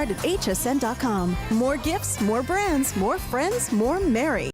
at hsn.com. More gifts, more brands, more friends, more merry.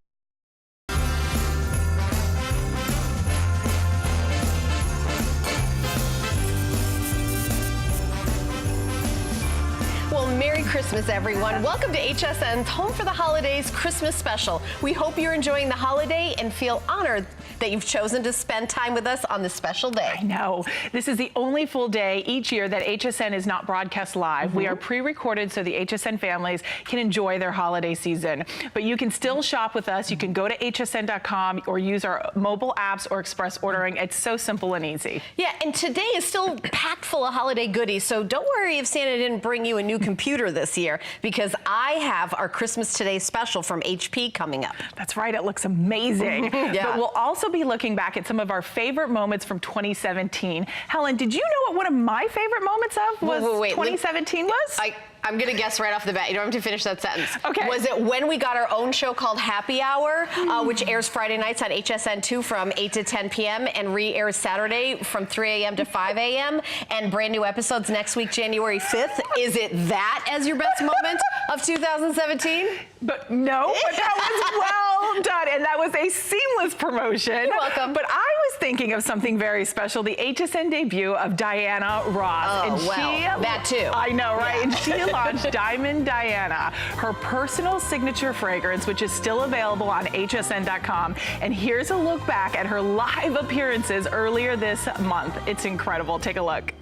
Merry Christmas, everyone. Welcome to HSN's Home for the Holidays Christmas Special. We hope you're enjoying the holiday and feel honored that you've chosen to spend time with us on this special day. I know. This is the only full day each year that HSN is not broadcast live. We are pre-recorded so the HSN families can enjoy their holiday season. But you can still shop with us. You can go to hsn.com or use our mobile apps or express ordering. It's so simple and easy. Yeah, and today is still packed full of holiday goodies, so don't worry if Santa didn't bring you a new computer this year, because I have our Christmas Today special from HP coming up. That's right, it looks amazing. Yeah. But we'll also be looking back at some of our favorite moments from 2017. Helen, did you know what one of my favorite moments of was 2017 was? I'm going to guess right off the bat. You don't have to finish that sentence. Okay. Was it when we got our own show called Happy Hour, which airs Friday nights on HSN2 from 8 to 10 p.m. and re-airs Saturday from 3 a.m. to 5 a.m. and brand new episodes next week, January 5th? Is it that as your best moment of 2017? But no, but that was well done, and that was a seamless promotion. You're welcome. But I was thinking of something very special, the HSN debut of Diana Ross. Oh, and well, that too. I know, right? Yeah. And she launched Diamond Diana, her personal signature fragrance, which is still available on hsn.com. And here's a look back at her live appearances earlier this month. It's incredible. Take a look.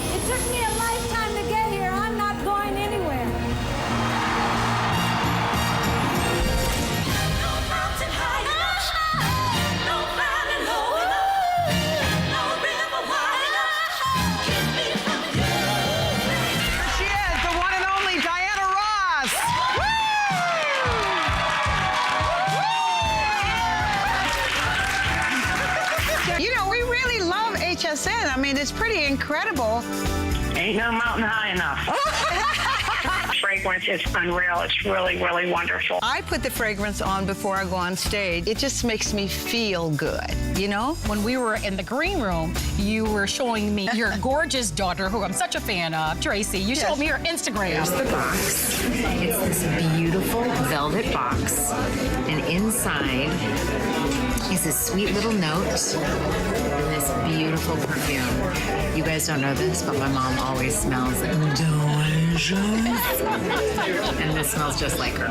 It took me a lifetime to get here. I'm not going anywhere. No mountain high enough, no valley low enough, no river wide enough, keep me from you. Here she is, the one and only Diana Ross. You know, we really love HSN. I mean, it's pretty incredible. Ain't no mountain high enough. Fragrance is unreal. It's really, really wonderful. I put the fragrance on before I go on stage. It just makes me feel good, you know? When we were in the green room, you were showing me your gorgeous daughter, who I'm such a fan of, Tracy. You showed me her Instagram. Here's the box. It's this beautiful velvet box, and inside is a sweet little note and this beautiful perfume. You guys don't know this, but my mom always smells delicious. And this smells just like her.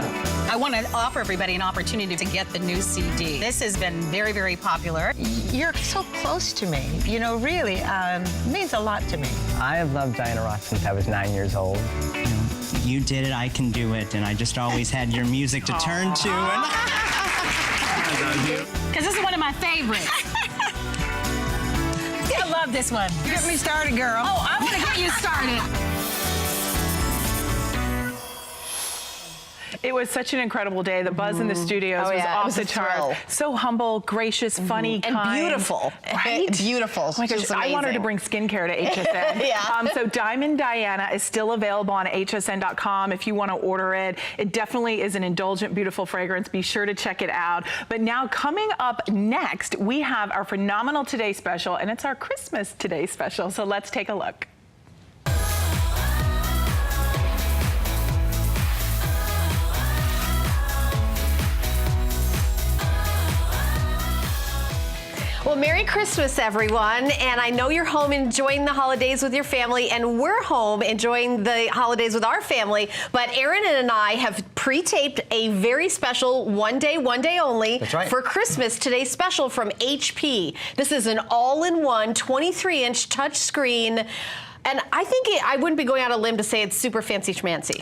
I want to offer everybody an opportunity to get the new CD. This has been very, very popular. You're so close to me, you know, really, means a lot to me. I have loved Diana Ross since I was 9 years old. You did it, I can do it, and I just always had your music to turn to. Because this is one of my favorites. I love this one. Get me started, girl. Oh, I'm going to get you started. It was such an incredible day. The buzz in the studios was off the chart. So humble, gracious, funny, and kind. beautiful. Right? Beautiful. Oh my gosh, I want her to bring skincare to HSN. Yeah. So Diamond Diana is still available on hsn.com if you want to order it. It definitely is an indulgent, beautiful fragrance. Be sure to check it out. But now coming up next, we have our Phenomenal Today special, and it's our Christmas Today special. So let's take a look. Well, Merry Christmas, everyone. And I know you're home enjoying the holidays with your family, and we're home enjoying the holidays with our family. But Aaron and I have pre-taped a very special one day only for Christmas Today special from HP. This is an all-in-one 23-inch touchscreen. And I think I wouldn't be going out on a limb to say it's super fancy schmancy.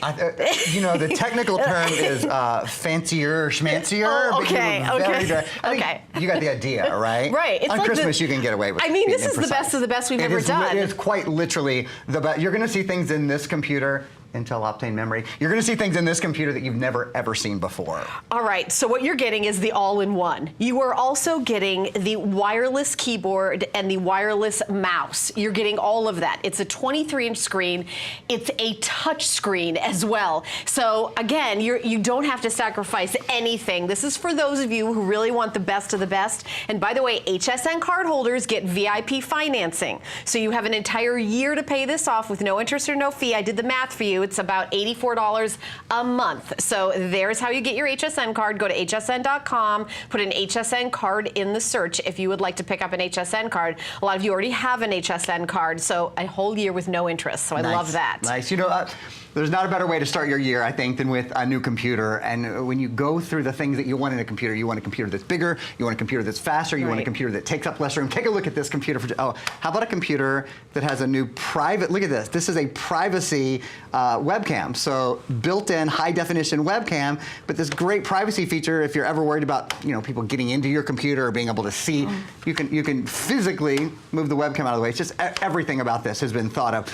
You know, the technical term is fancier schmancier. Oh, okay, okay. You got the idea, right? Right. It's on like Christmas, you can get away with it. I mean, this is the best of the best we've ever done. It is quite literally the best. You're going to see things in this computer Intel Optane memory. You're going to see things in this computer that you've never ever seen before. All right, so what you're getting is the all-in-one. You are also getting the wireless keyboard and the wireless mouse. You're getting all of that. It's a 23-inch screen. It's a touch screen as well. So again, you don't have to sacrifice anything. This is for those of you who really want the best of the best. And by the way, HSN card holders get VIP financing. So you have an entire year to pay this off with no interest or no fee. I did the math for you. It's about $84 a month. So there's how you get your HSN card. Go to hsn.com, put an HSN card in the search if you would like to pick up an HSN card. A lot of you already have an HSN card, so a whole year with no interest. So I love that. Nice. You know, there's not a better way to start your year, I think, than with a new computer. And when you go through the things that you want in a computer, you want a computer that's bigger, you want a computer that's faster, you want a computer that takes up less room. Take a look at this computer. How about a computer that has a new private, look at this. This is a privacy webcam. So built-in high-definition webcam, but this great privacy feature, if you're ever worried about, you know, people getting into your computer or being able to see, you can physically move the webcam out of the way. It's just everything about this has been thought of.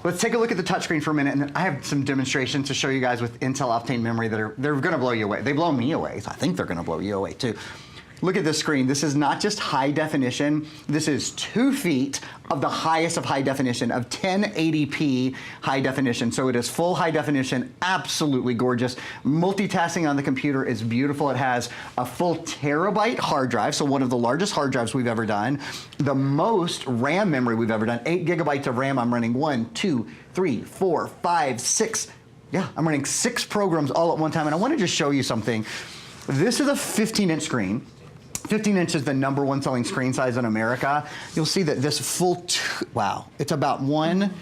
Let's take a look at the touchscreen for a minute, and then I have some demonstrations to show you guys with Intel Optane memory that they're going to blow you away. They blow me away, so I think they're going to blow you away too. Look at this screen. This is not just high definition. This is 2 feet of the highest of high definition, of 1080p high definition. So it is full high definition, absolutely gorgeous. Multitasking on the computer is beautiful. It has a full terabyte hard drive, so one of the largest hard drives we've ever done. The most RAM memory we've ever done, 8 gigabytes of RAM. I'm running 1, 2, 3, 4, 5, 6. Yeah, I'm running 6 programs all at one time. And I want to just show you something. This is a 15-inch screen. 15 inches is the #1 selling screen size in America. You'll see that this full, wow, it's about 1,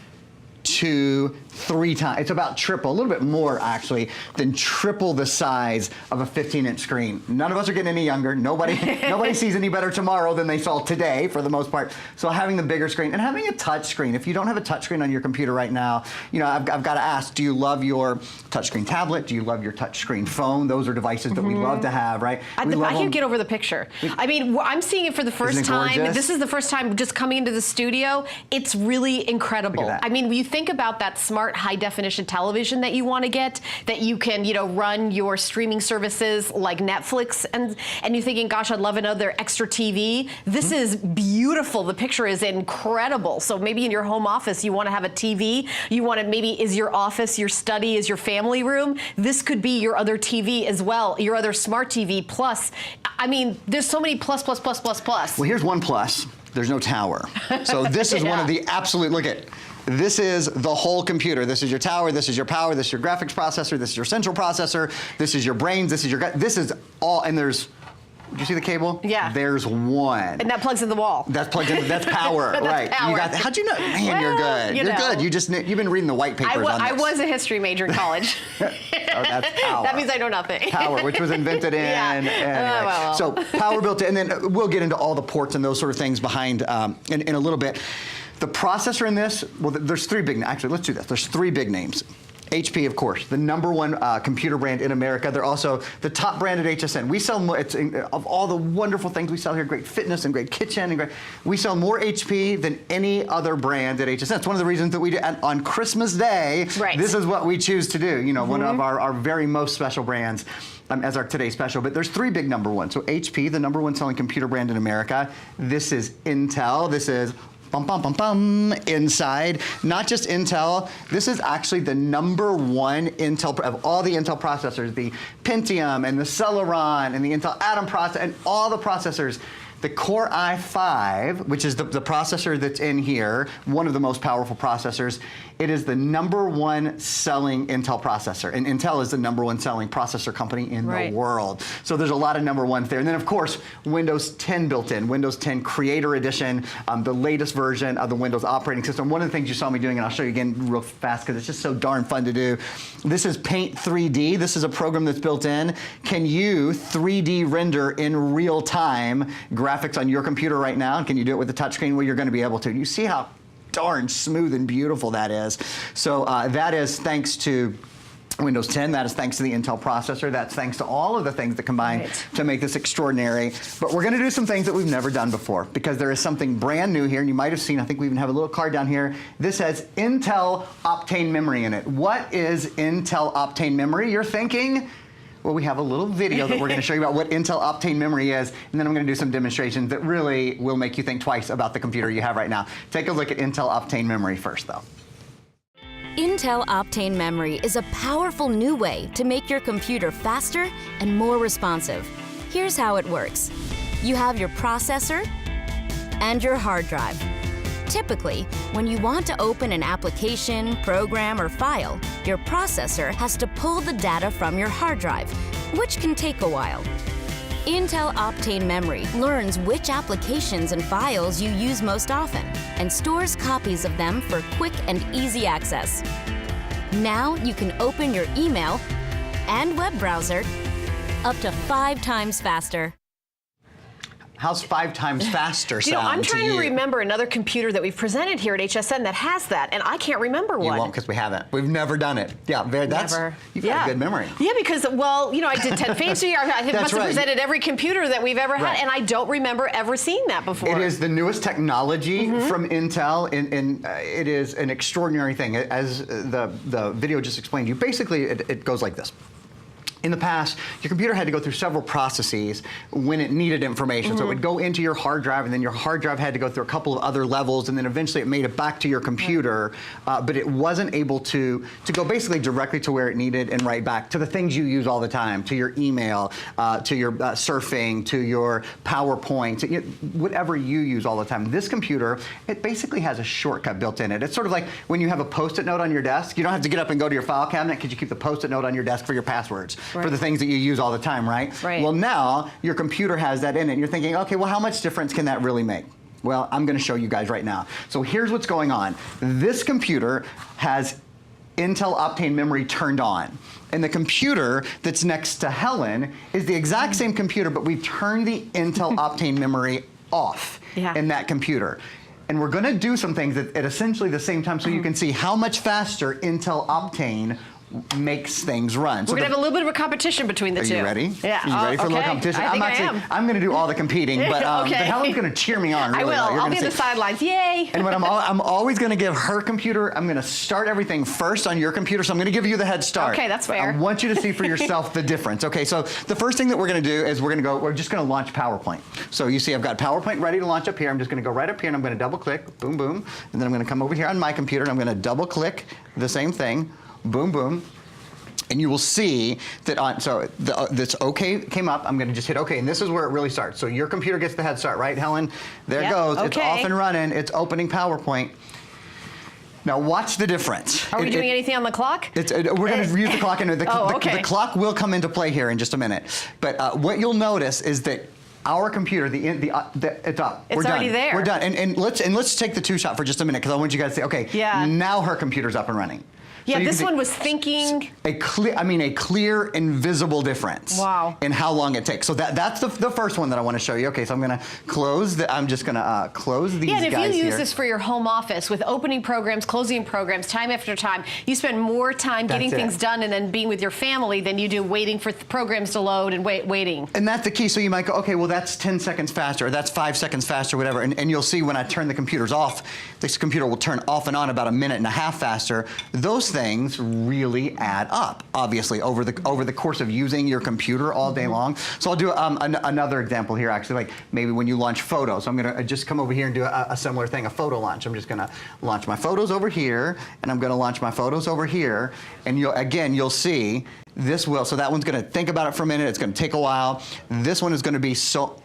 2, 3 times. It's about triple, a little bit more actually, than triple the size of a 15-inch screen. None of us are getting any younger. Nobody sees any better tomorrow than they saw today, for the most part. So having the bigger screen and having a touch screen. If you don't have a touch screen on your computer right now, you know, I've got to ask, do you love your touchscreen tablet? Do you love your touchscreen phone? Those are devices that we love to have, right? I can't get over the picture. I mean, I'm seeing it for the first time. This is the first time just coming into the studio. It's really incredible. I mean, when you think about that smart high definition television that you want to get, that you can, you know, run your streaming services like Netflix, and you're thinking, gosh, I'd love another extra TV. This is beautiful. The picture is incredible. So maybe in your home office you want to have a TV. You want to, maybe is your office, your study, is your family room. This could be your other TV as well, your other smart TV plus. I mean, there's so many plus. Well, here's one plus. There's no tower. So this is one of the absolute, look at, this is the whole computer. This is your tower, this is your power, this is your graphics processor, this is your central processor, this is your brains, this is your gut, this is all, and there's, do you see the cable? Yeah. There's one. And that plugs in the wall. That's plugged in, that's power, That's right. power. You got that. How'd you know? Man, Well, you're good. You're good. You've been reading the white papers on this. I was a history major in college. Oh, that's power. That means I know nothing. Power, which was invented in. Anyway. well. So power built in, and then we'll get into all the ports and those sort of things behind in a little bit. The processor in this, well, there's 3 big, actually, let's do this. There's 3 big names. HP, of course, the #1 computer brand in America. They're also the top brand at HSN. We sell more, of all the wonderful things we sell here, great fitness and great kitchen, and we sell more HP than any other brand at HSN. It's one of the reasons that we do, on Christmas Day, this is what we choose to do. You know, one of our very most special brands. As our today's special, but there's 3 big #1. So HP, the #1 selling computer brand in America. This is Intel. This is inside. Not just Intel, this is actually the #1 Intel, of all the Intel processors, the Pentium and the Celeron and the Intel Atom processor and all the processors. The Core i5, which is the processor that's in here, one of the most powerful processors, it is the #1 selling Intel processor. And Intel is the #1 selling processor company in the world. So there's a lot of #1s there. And then, of course, Windows 10 built in, Windows 10 Creator Edition, the latest version of the Windows operating system. One of the things you saw me doing, and I'll show you again real fast because it's just so darn fun to do. This is Paint 3D. This is a program that's built in. Can you 3D render in real time graphics on your computer right now? And can you do it with the touchscreen? Well, you're going to be able to. You see how darn smooth and beautiful that is. So that is thanks to Windows 10, that is thanks to the Intel processor. That's thanks to all of the things that combine to make this extraordinary. But we're going to do some things that we've never done before because there is something brand new here, and you might have seen, I think we even have a little card down here. This has Intel Optane memory in it. What is Intel Optane memory? You're thinking? Well, we have a little video that we're going to show you about what Intel Optane memory is, and then I'm going to do some demonstrations that really will make you think twice about the computer you have right now. Take a look at Intel Optane memory first, though. Intel Optane memory is a powerful new way to make your computer faster and more responsive. Here's how it works. You have your processor and your hard drive. Typically, when you want to open an application, program, or file, your processor has to pull the data from your hard drive, which can take a while. Intel Optane memory learns which applications and files you use most often and stores copies of them for quick and easy access. Now you can open your email and web browser up to 5 times faster. How's 5 times faster sound I'm trying to you? remember another computer that we've presented here at HSN that has that, and I can't remember one. You won't because we haven't. We've never done it. Yeah, you've got a good memory. Yeah, because, well, I did 10 Faves a year. I must have presented every computer that we've ever had, and I don't remember ever seeing that before. It is the newest technology from Intel, and it is an extraordinary thing. As the video just explained to you, basically it goes like this. In the past, your computer had to go through several processes when it needed information. So it would go into your hard drive, and then your hard drive had to go through a couple of other levels, and then eventually it made it back to your computer, but it wasn't able to go basically directly to where it needed and right back to the things you use all the time, to your email, to your surfing, to your PowerPoint, to whatever you use all the time. This computer, it basically has a shortcut built in it. It's sort of like when you have a Post-it note on your desk. You don't have to get up and go to your file cabinet because you keep the Post-it note on your desk for your passwords. For the things that you use all the time, right? Well, now your computer has that in it. And you're thinking, okay, well, how much difference can that really make? Well, I'm going to show you guys right now. So here's what's going on. This computer has Intel Optane memory turned on. And the computer that's next to Helen is the exact same computer, but we've turned the Intel Optane memory off in that computer. And we're going to do some things at essentially the same time so you can see how much faster Intel Optane makes things run. We're going to have a little bit of a competition between the two. Are you ready? Yeah. Are you ready for a little competition? I think I am. I'm going to do all the competing, but Helen's going to cheer me on. Really I will. well. I'll be on the sidelines. Yay! And what I'm always going to give her computer, I'm going to start everything first on your computer, so I'm going to give you the head start. Okay, that's fair. I want you to see for yourself the difference. Okay, so the first thing that we're going to do is we're just going to launch PowerPoint. So you see I've got PowerPoint ready to launch up here. I'm just going to go right up here and I'm going to double click, boom, boom. And then I'm going to come over here on my computer and I'm going to double click the same thing, boom, boom. And you will see that this OK came up. I'm going to just hit OK, and this is where it really starts. So your computer gets the head start, right, Helen? There it goes. Okay. It's off and running. It's opening PowerPoint. Now watch the difference. Are we doing anything on the clock? We're going to use the clock, and the clock will come into play here in just a minute. But what you'll notice is that our computer, it's up. It's already there. We're done. And let's take the 2-shot for just a minute because I want you guys to say, okay, now her computer's up and running. Yeah, this one was thinking a clear, invisible difference. Wow. In how long it takes. So that's the first one that I want to show you. Okay, so I'm going to close. I'm just going to close these guys here. Yeah, and if you use this for your home office with opening programs, closing programs, time after time, you spend more time getting things done and then being with your family than you do waiting for programs to load and waiting. And that's the key. So you might go, okay, well that's 10 seconds faster, or that's 5 seconds faster, whatever. And you'll see when I turn the computers off, this computer will turn off and on about 1.5 minutes faster. Those things really add up, obviously, over the course of using your computer all day long. So I'll do another example here, actually, like maybe when you launch photos. I'm going to just come over here and do a similar thing, a photo launch. I'm just going to launch my photos over here, and I'm going to launch my photos over here, and you'll see so that one's going to think about it for a minute. It's going to take a while. This one is going to be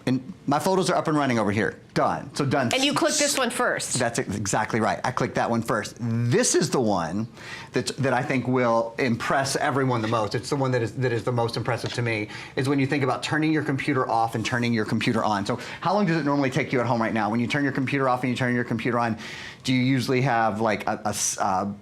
and my photos are up and running over here. Done. So done. And you click this one first. That's exactly right. I clicked that one first. This is the one that I think will impress everyone the most. It's the one that is the most impressive to me, is when you think about turning your computer off and turning your computer on. So how long does it normally take you at home right now? When you turn your computer off and you turn your computer on, do you usually have like a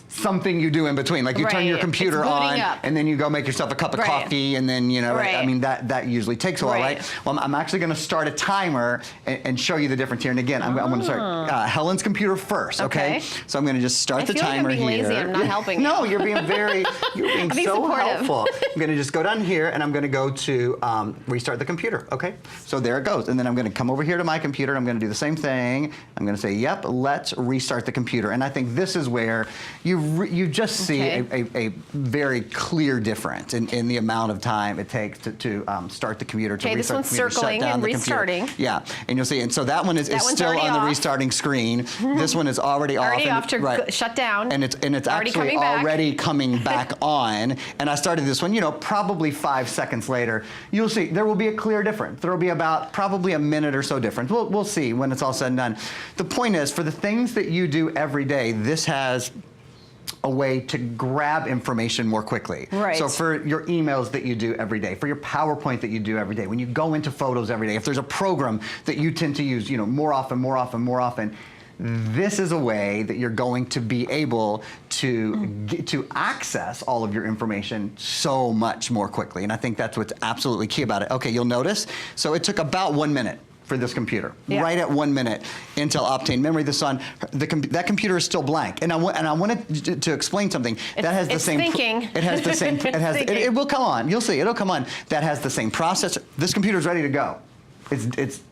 something you do in between. Like you turn your computer on and then you go make yourself a cup of coffee and then, you know, I mean, that usually takes a while, right? Well, I'm actually going to start a timer and show you the difference here. And again, I'm going to start Helen's computer first, okay? So I'm going to just start the timer here. I feel like I'm being lazy. I'm not helping No, you're being so supportive. helpful. I'm going to just go down here and I'm going to go to restart the computer, okay? So there it goes. And then I'm going to come over here to my computer. I'm going to do the same thing. I'm going to say, yep, let's restart the computer. And I think this is where you just see a very clear difference in the amount of time it takes to start the computer, to restart this one's the computer, circling and restarting. Yeah, and you'll see, and so that one is still on the restarting screen. This one is already off. Shut down. And it's actually already coming back on. And I started this one, you know, probably 5 seconds later. You'll see there will be a clear difference. There will be about probably a minute or so difference. We'll see when it's all said and done. The point is, for the things that you do every day, this has a way to grab information more quickly. So for your emails that you do every day, for your PowerPoint that you do every day, when you go into photos every day, if there's a program that you tend to use, you know, more often, this is a way that you're going to be able to access all of your information so much more quickly. And I think that's what's absolutely key about it. Okay, you'll notice, so it took about 1 minute for this computer, right at 1 minute. Intel Optane memory. This on that computer is still blank, and I wanted to explain something that has the same. It has the same. It will come on. You'll see. It'll come on. That has the same processor. This computer is ready to go.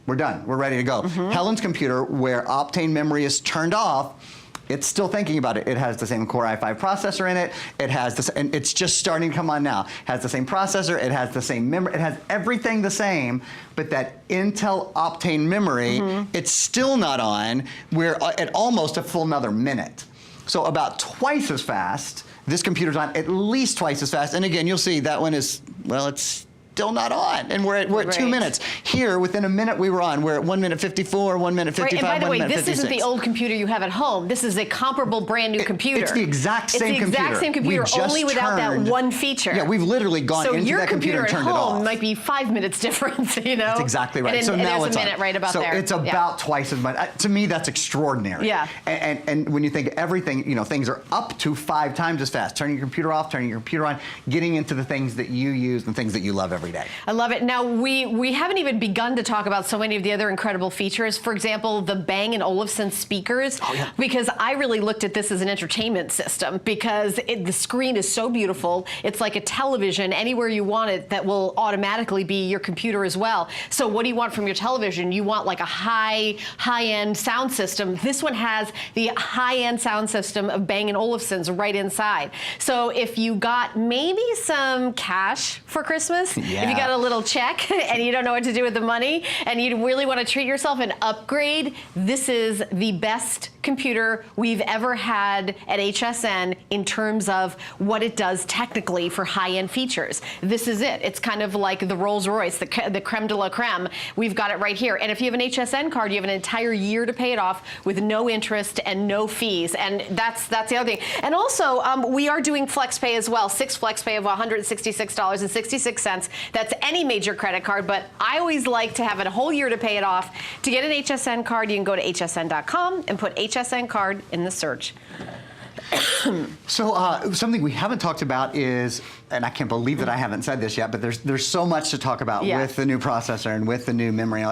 We're done. We're ready to go. Helen's computer, where Optane memory is turned off, it's still thinking about it. It has the same Core i5 processor in it. It has this, and it's just starting to come on now. It has the same processor. It has the same memory. It has everything the same, but that Intel Optane memory, it's still not on. We're at almost a full another minute. So about twice as fast. This computer's on at least twice as fast. And again, you'll see that one is, well, it's still not on, and we're at 2 minutes. Here, within a minute we were on. We're at 1 minute 54, 1 minute 55, and by the way, 1 minute this 56. isn't the old computer you have at home. This is a comparable brand new computer. It's the exact same computer. It's the exact same computer, only without that one feature. Yeah, we've literally gone into that computer and turned it off. So your computer at home might be 5 minutes difference, you know? That's exactly right. And so now there's it's a minute right about there. So it's about twice as much. To me, that's extraordinary. Yeah. And when you think everything, you know, things are up to 5 times as fast. Turning your computer off, turning your computer on, getting into the things that you use and things that you love every day. I love it. Now, we haven't even begun to talk about so many of the other incredible features. For example, the Bang & Olufsen speakers, because I really looked at this as an entertainment system, because the screen is so beautiful. It's like a television anywhere you want it that will automatically be your computer as well. So what do you want from your television? You want like a high-end sound system. This one has the high-end sound system of Bang & Olufsen's right inside. So if you got maybe some cash for Christmas, if you got a little check and you don't know what to do with the money and you really want to treat yourself and upgrade, this is the best computer we've ever had at HSN in terms of what it does technically for high-end features. This is it. It's kind of like the Rolls Royce, the creme de la creme. We've got it right here. And if you have an HSN card, you have an entire year to pay it off with no interest and no fees. And that's the other thing. And also, we are doing FlexPay as well. 6 FlexPay of $166.66. That's any major credit card, but I always like to have a whole year to pay it off. To get an HSN card, you can go to hsn.com and put HSN card in the search. So something we haven't talked about is, and I can't believe that I haven't said this yet, but there's so much to talk about with the new processor and with the new memory.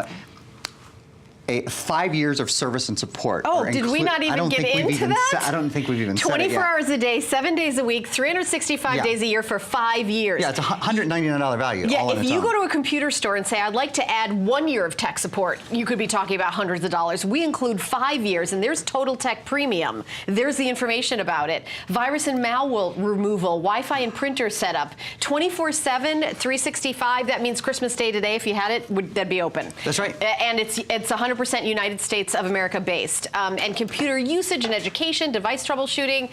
5 years of service and support. Oh, did we not even get into that? I don't think we've even said it yet. 24 hours a day, 7 days a week, 365 days a year for 5 years. Yeah, it's a $199 value. Yeah, if you go to a computer store and say, I'd like to add 1 year of tech support, you could be talking about hundreds of dollars. We include 5 years, and there's Total Tech Premium. There's the information about it. Virus and malware removal, Wi-Fi and printer setup, 24/7, 365. That means Christmas Day today, if you had it, that'd be open. That's right. And it's 100% United States of America based. And computer usage and education, device troubleshooting,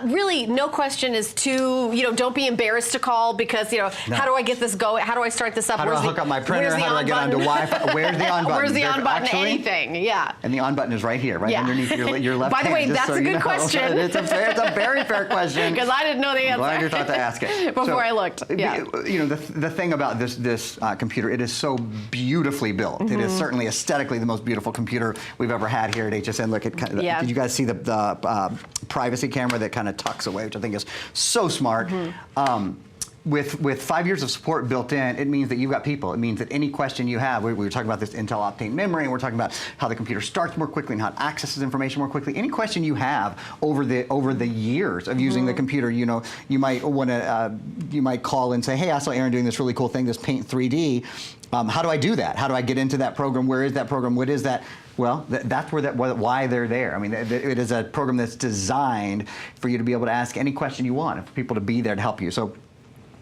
really no question is too, don't be embarrassed to call because, how do I get this going? How do I start this up? How do I hook up my printer? How do I get onto Wi-Fi? Where's the on button? Where's the on button? Anything, yeah. And the on button is right here, right underneath your left hand. By the way, that's a good question. It's a very fair question. Because I didn't know the answer. I'm glad you thought to ask it. Before I looked, yeah. The thing about this computer, it is so beautifully built. It is certainly aesthetically the most most beautiful computer we've ever had here at HSN. Look at, did you guys see the privacy camera that kind of tucks away, which I think is so smart. With 5 years of support built in, it means that you've got people. It means that any question you have, we were talking about this Intel Optane memory, and we're talking about how the computer starts more quickly and how it accesses information more quickly. Any question you have over the years of using the computer, you know, you might want to, you might call and say, hey, I saw Aaron doing this really cool thing, this Paint 3D. How do I do that? How do I get into that program? Where is that program? What is that? Well, that's why they're there. I mean, it is a program that's designed for you to be able to ask any question you want, and for people to be there to help you. So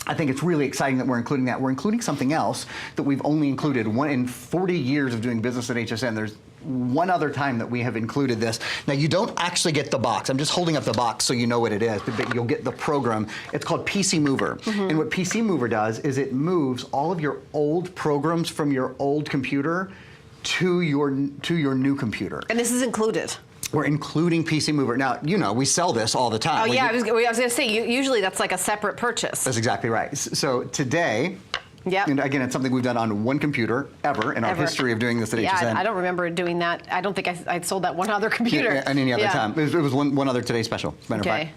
I think it's really exciting that we're including that. We're including something else that we've only included in 40 years of doing business at HSN. There's one other time that we have included this. Now, you don't actually get the box. I'm just holding up the box so you know what it is, but you'll get the program. It's called PC Mover. And what PC Mover does is it moves all of your old programs from your old computer to your new computer. And this is included. We're including PC Mover. Now, you know, we sell this all the time. Oh, yeah, I was going to say, usually that's like a separate purchase. That's exactly right. So today, and again, it's something we've done on one computer ever in our history of doing this at HSN. Yeah, I don't remember doing that. I don't think I sold that one other computer. And any other time. It was one other Today special, as a matter of fact.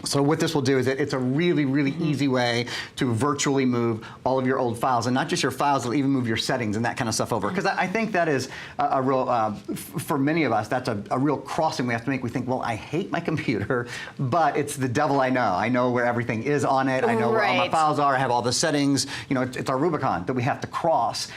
So what this will do is it's a really, really easy way to virtually move all of your old files, and not just your files, it'll even move your settings and that kind of stuff over. Because I think that is a real, for many of us, that's a real crossing we have to make. We think, well, I hate my computer, but it's the devil I know. I know where everything is on it. I know where all my files are. I have all the settings. You know, it's our Rubicon that we have to cross.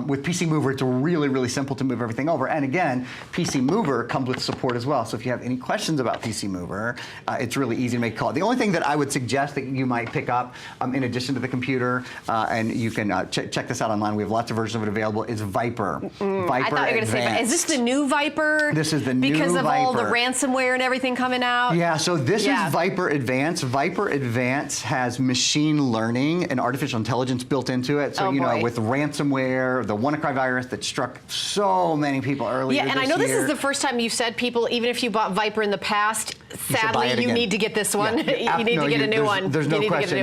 With PC Mover, it's really, really simple to move everything over. And again, PC Mover comes with support as well. So if you have any questions about PC Mover, it's really easy to make a call. The only thing that I would suggest that you might pick up in addition to the computer, and you can check this out online, we have lots of versions of it available, is Viper. Viper I thought you were going to say, is this the new Viper? This is the new Viper. Because of all the Viper. Ransomware and everything coming out? Yeah, so this is Viper Advanced. Viper Advanced has machine learning and artificial intelligence built into it. So, you know, with ransomware, the WannaCry virus that struck so many people earlier and I know this is the first time you've said people, even if you bought Viper in the past, sadly, you need to get this one. You need to get a new one. There's no question.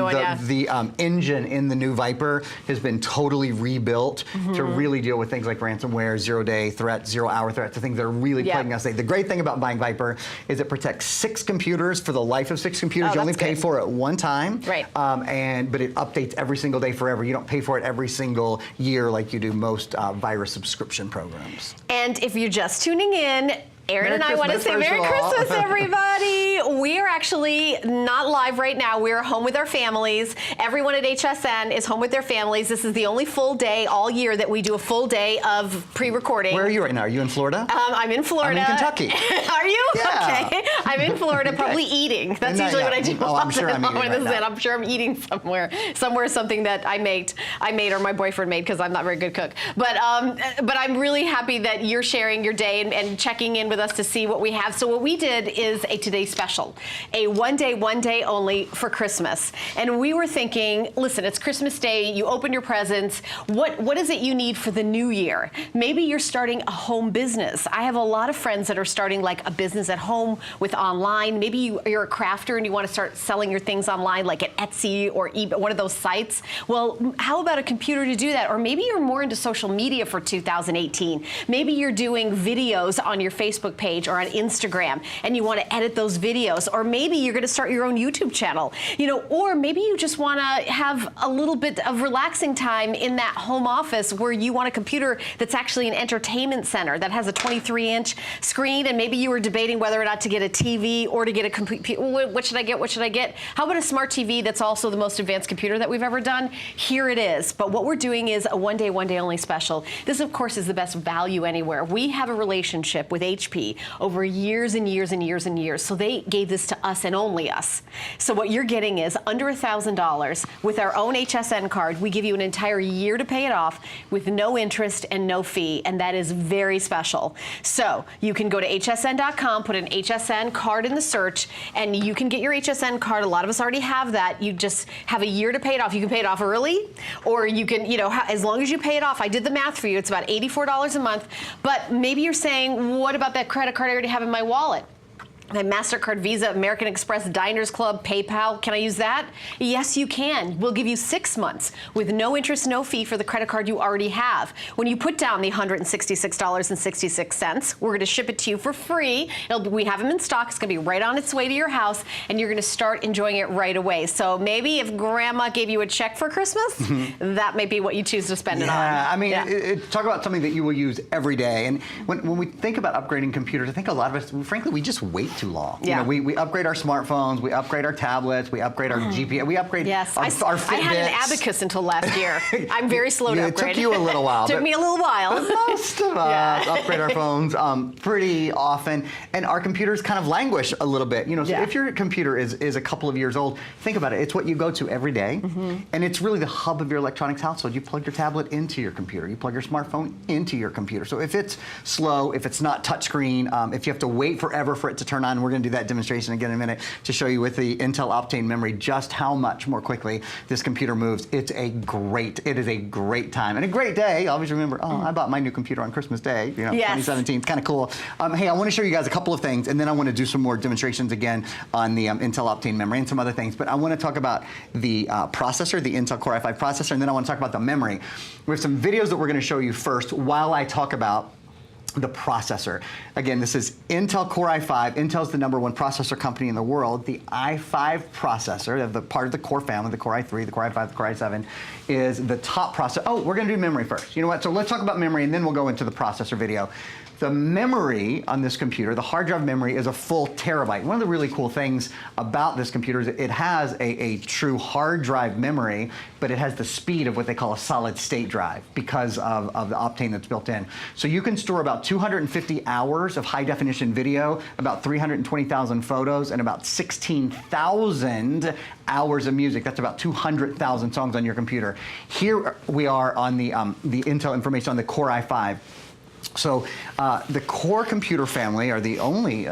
The engine in the new Viper has been totally rebuilt to really deal with things like ransomware, zero-day threats, zero-hour threats, the things that are really plaguing us. The great thing about buying Viper is it protects 6 computers for the life of 6 computers. You only pay for it one time. Right. But it updates every single day forever. You don't pay for it every single year like you do most virus subscription programs. And if you're just tuning in, Aaron and I want to say Merry Christmas, everybody. We are actually not live right now. We're home with our families. Everyone at HSN is home with their families. This is the only full day all year that we do a full day of pre-recording. Where are you right now? Are you in Florida? I'm in Florida. I'm in Kentucky. Are you? Yeah. Okay. I'm in Florida, probably eating. That's usually what I do. I'm sure I'm eating right now. I'm sure I'm eating somewhere something that I made or my boyfriend made, because I'm not a very good cook. But I'm really happy that you're sharing your day and checking in with us to see what we have. So what we did is a Today Special, a one day only for Christmas. And we were thinking, listen, it's Christmas Day, you open your presents, what is it you need for the new year? Maybe you're starting a home business. I have a lot of friends that are starting like a business at home with online. Maybe you're a crafter and you want to start selling your things online, like at Etsy or eBay, one of those sites. Well, how about a computer to do that? Or maybe you're more into social media for 2018. Maybe you're doing videos on your Facebook page or on Instagram and you want to edit those videos, or maybe you're going to start your own YouTube channel, you know, or maybe you just want to have a little bit of relaxing time in that home office where you want a computer that's actually an entertainment center that has a 23-inch screen, and maybe you were debating whether or not to get a TV or to get a computer. What should I get? How about a smart TV that's also the most advanced computer that we've ever done? Here it is. But what we're doing is a one day only special. This, of course, is the best value anywhere. We have a relationship with HP over years and years and years and years. So they gave this to us and only us. So what you're getting is under $1,000 with our own HSN card. We give you an entire year to pay it off with no interest and no fee, and that is very special. So you can go to hsn.com, put an HSN card in the search, and you can get your HSN card. A lot of us already have that. You just have a year to pay it off. You can pay it off early, or you can, you know, as long as you pay it off. I did the math for you. It's about $84 a month. But maybe you're saying, what about that credit card I already have in my wallet? My MasterCard, Visa, American Express, Diners Club, PayPal. Can I use that? Yes, you can. We'll give you 6 months with no interest, no fee for the credit card you already have. When you put down the $166.66, we're going to ship it to you for free. We have them in stock. It's going to be right on its way to your house, and you're going to start enjoying it right away. So maybe if Grandma gave you a check for Christmas, that may be what you choose to spend it on. Yeah, I mean, talk about something that you will use every day. And when we think about upgrading computers, I think a lot of us, frankly, we just wait too long. Yeah. You know, we upgrade our smartphones, we upgrade our tablets, we upgrade our GPS, we upgrade our Fitbits. I had an Abacus until last year. I'm very slow to upgrade. It took you a little while. Took me a little while. But most of us upgrade our phones pretty often, and our computers kind of languish a little bit. You know, so if your computer is a couple of years old, think about it. It's what you go to every day, and it's really the hub of your electronics household. You plug your tablet into your computer. You plug your smartphone into your computer. So if it's slow, if it's not touchscreen, if you have to wait forever for it to turn on, we're going to do that demonstration again in a minute to show you with the Intel Optane memory just how much more quickly this computer moves. It is a great time and a great day. Always remember, I bought my new computer on Christmas Day, 2017. It's kind of cool. Hey, I want to show you guys a couple of things, and then I want to do some more demonstrations again on the Intel Optane memory and some other things. But I want to talk about the processor, the Intel Core i5 processor, and then I want to talk about the memory. We have some videos that we're going to show you first while I talk about the processor. Again, this is Intel Core i5. Intel's the #1 processor company in the world. The i5 processor, the part of the Core family, the Core i3, the Core i5, the Core i7, is the top processor. Oh, we're going to do memory first. You know what? So let's talk about memory, and then we'll go into the processor video. The memory on this computer, the hard drive memory, is a full terabyte. One of the really cool things about this computer is it has a true hard drive memory, but it has the speed of what they call a solid state drive because of the Optane that's built in. So you can store about 250 hours of high definition video, about 320,000 photos, and about 16,000 hours of music. That's about 200,000 songs on your computer. Here we are on the Intel information on the Core i5. So the Core computer family are the only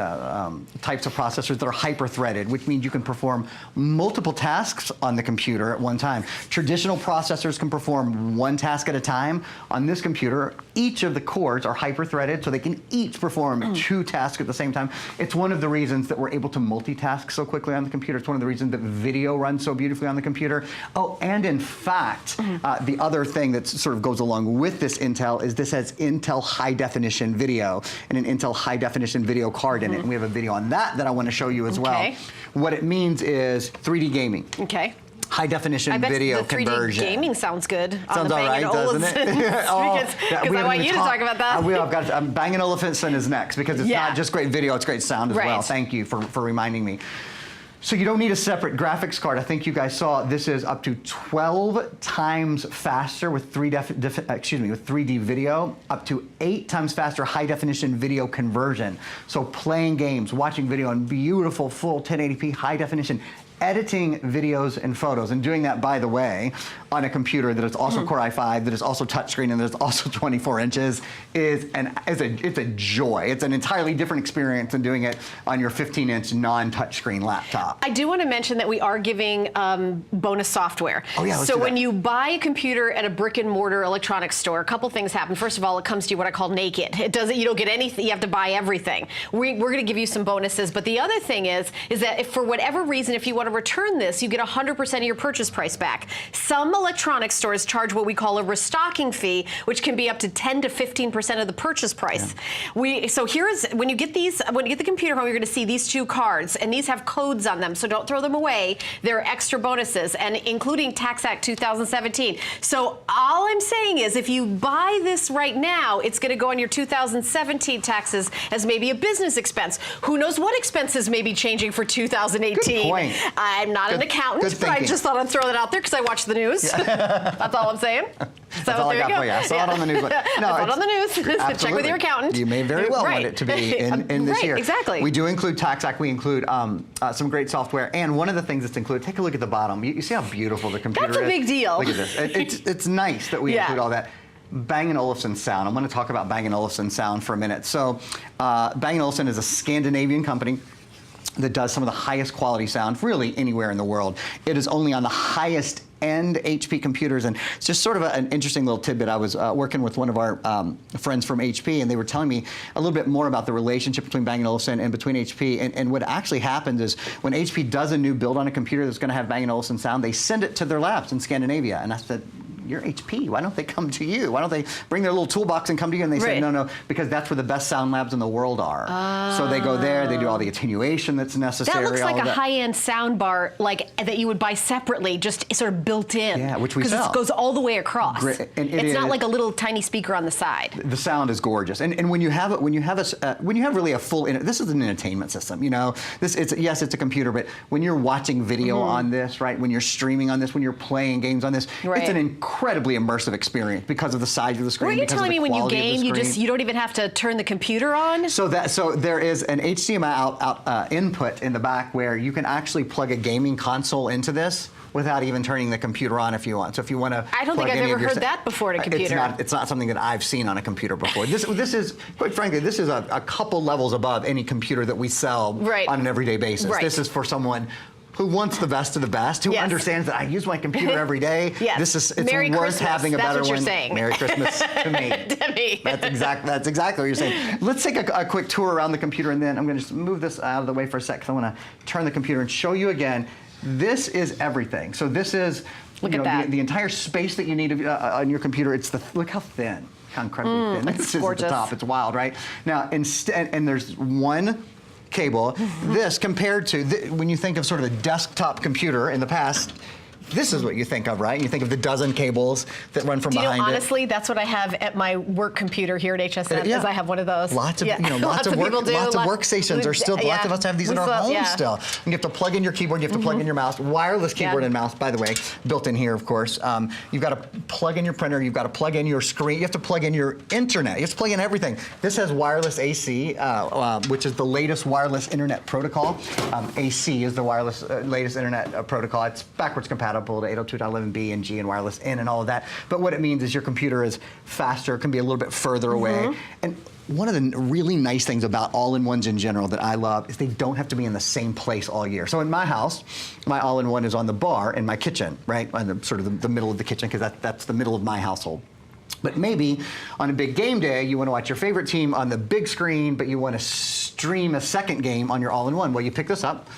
types of processors that are hyper-threaded, which means you can perform multiple tasks on the computer at one time. Traditional processors can perform one task at a time. On this computer, each of the cores are hyper-threaded, so they can each perform 2 tasks at the same time. It's one of the reasons that we're able to multitask so quickly on the computer. It's one of the reasons that video runs so beautifully on the computer. Oh, and in fact, the other thing that sort of goes along with this Intel is this has Intel high-definition video and an Intel high-definition video card in it. And we have a video on that I want to show you as well. What it means is 3D gaming. Okay. High-definition video the 3D conversion. Gaming sounds good. Sounds all right, doesn't it? Because I want you to talk about that. I've got Bang & Olufsen is next because it's not just great video, it's great sound as well. Thank you for reminding me. So you don't need a separate graphics card. I think you guys saw this is up to 12 times faster with 3D video, up to 8 times faster high definition video conversion. So playing games, watching video in beautiful full 1080p high definition, editing videos and photos, and doing that, by the way, on a computer that is also Core i5, that is also touchscreen, and there's also 24 inches, it's a joy. It's an entirely different experience than doing it on your 15-inch non-touchscreen laptop. I do want to mention that we are giving bonus software. Oh yeah, let's so do that. when you buy a computer at a brick and mortar electronics store, a couple things happen. First of all, it comes to you what I call naked. You don't get anything. You have to buy everything. We're going to give you some bonuses. But the other thing is that if for whatever reason, if you want to return this, you get 100% of your purchase price back. Some electronics stores charge what we call a restocking fee, which can be up to 10 to 15% of the purchase price. So here's when you get the computer home, you're going to see these 2 cards, and these have codes on them. So don't throw them away. They're extra bonuses, and including Tax Act 2017. So all I'm saying is, if you buy this right now, it's going to go on your 2017 taxes as maybe a business expense. Who knows what expenses may be changing for 2018? Good point. I'm not an accountant, but I just thought I'd throw that out there because I watch the news. That's all I'm saying. That's all I got for you. I saw it on the news. No, I saw it on the news. Check with your accountant. You may very well want it to be in this year. Exactly. We do include Tax Act. We include some great software. And one of the things that's included, take a look at the bottom. You see how beautiful the computer is? That's a big deal. Look at this. It's nice that we include all that. Bang & Olufsen sound. I'm going to talk about Bang & Olufsen sound for a minute. So Bang & Olufsen is a Scandinavian company that does some of the highest quality sound really anywhere in the world. It is only on the highest and HP computers. And it's just sort of an interesting little tidbit. I was working with one of our friends from HP, and they were telling me a little bit more about the relationship between Bang & Olufsen and between HP. And what actually happens is when HP does a new build on a computer that's going to have Bang & Olufsen sound, they send it to their labs in Scandinavia. And I said, you're HP. Why don't they come to you? Why don't they bring their little toolbox and come to you? And they said, no, because that's where the best sound labs in the world are. So they go there, they do all the attenuation that's necessary. That looks like a high-end sound bar like that you would buy separately, just sort of built in. Yeah, which we sell. Because it goes all the way across. And it's not like a little tiny speaker on the side. The sound is gorgeous. And when you have really a full, this is an entertainment system, you know. Yes, it's a computer, but when you're watching video on this, right? When you're streaming on this, when you're playing games on this, it's an incredibly immersive experience because of the size of the screen. Were you telling me when you game, you don't even have to turn the computer on? So there is an HDMI input in the back where you can actually plug a gaming console into this without even turning the computer on if you want. So if you want to, I don't think I've ever heard that before in a computer. It's not something that I've seen on a computer before. This is, quite frankly, this is a couple levels above any computer that we sell on an everyday basis. This is for someone who wants the best of the best, who understands that I use my computer every day. It's Merry worth Christmas. having a better That's what one. You're saying. Merry Christmas to me. To me. That's exactly what you're saying. Let's take a quick tour around the computer, and then I'm going to just move this out of the way for a sec, because I want to turn the computer and show you again. This is everything. So this is the entire space that you need on your computer. Look how thin, how incredibly thin this is at the top. It's wild, right? Now, and there's one cable. This compared to when you think of sort of a desktop computer in the past, this is what you think of, right? You think of the dozen cables that run from behind it. Honestly, that's what I have at my work computer here at HSN, is I have one of those. Lots of workstations are still, lots of us have these in our homes still. And you have to plug in your keyboard, you have to plug in your mouse, wireless keyboard and mouse, by the way, built in here, of course. You've got to plug in your printer, you've got to plug in your screen, you have to plug in your internet, you have to plug in everything. This has wireless AC, which is the latest wireless internet protocol. AC is the wireless latest internet protocol. It's backwards compatible to 802.11b and G and wireless in and all of that. But what it means is your computer is faster, can be a little bit further away. And one of the really nice things about all-in-ones in general that I love is they don't have to be in the same place all year. So in my house, my all-in-one is on the bar in my kitchen, right? On the sort of the middle of the kitchen, because that's the middle of my household. But maybe on a big game day, you want to watch your favorite team on the big screen, but you want to stream a second game on your all-in-one. Well, you pick this up.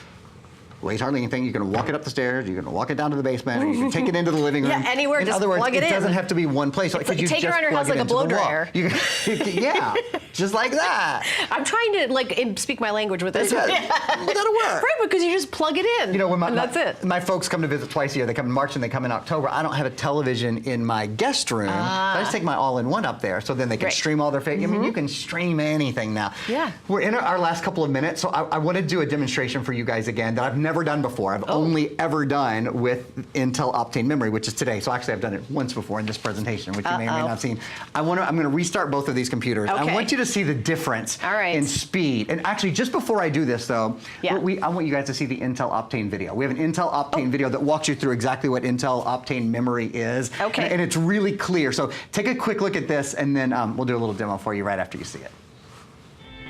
Weighs hardly anything. You can walk it up the stairs. You can walk it down to the basement. Or you can take it into the living room. Yeah, anywhere. In just other words, plug it in. It doesn't have to be one place. Take it around your house like a blow dryer. Yeah, just like that. I'm trying to speak my language with this. That'll work. Right, because you just plug it in. You know, and that's it. My folks come to visit twice a year. They come in March and they come in October. I don't have a television in my guest room. So I just take my all-in-one up there, so then they can stream all their favorite. I mean, you can stream anything now. Yeah. We're in our last couple of minutes, so I want to do a demonstration for you guys again that I've never done before. I've only ever done with Intel Optane memory, which is today. So actually, I've done it once before in this presentation, which you may or may not have seen. I'm going to restart both of these computers. I want you to see the difference in speed. And actually, just before I do this, though, I want you guys to see the Intel Optane video. We have an Intel Optane video that walks you through exactly what Intel Optane memory is. And it's really clear. So take a quick look at this, and then we'll do a little demo for you right after you see it.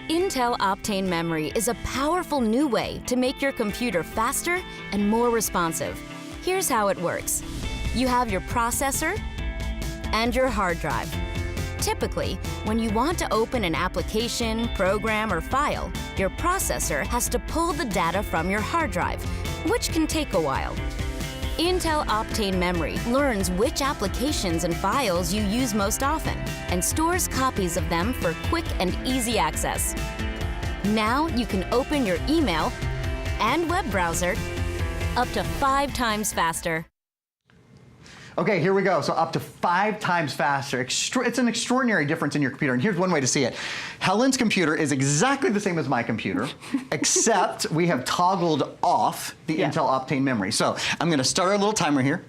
Intel Optane memory is a powerful new way to make your computer faster and more responsive. Here's how it works. You have your processor and your hard drive. Typically, when you want to open an application, program, or file, your processor has to pull the data from your hard drive, which can take a while. Intel Optane memory learns which applications and files you use most often and stores copies of them for quick and easy access. Now you can open your email and web browser up to 5 times faster. Okay, here we go. So up to 5 times faster. It's an extraordinary difference in your computer. And here's one way to see it. Helen's computer is exactly the same as my computer, except we have toggled off the Intel Optane memory. So I'm going to start our little timer here.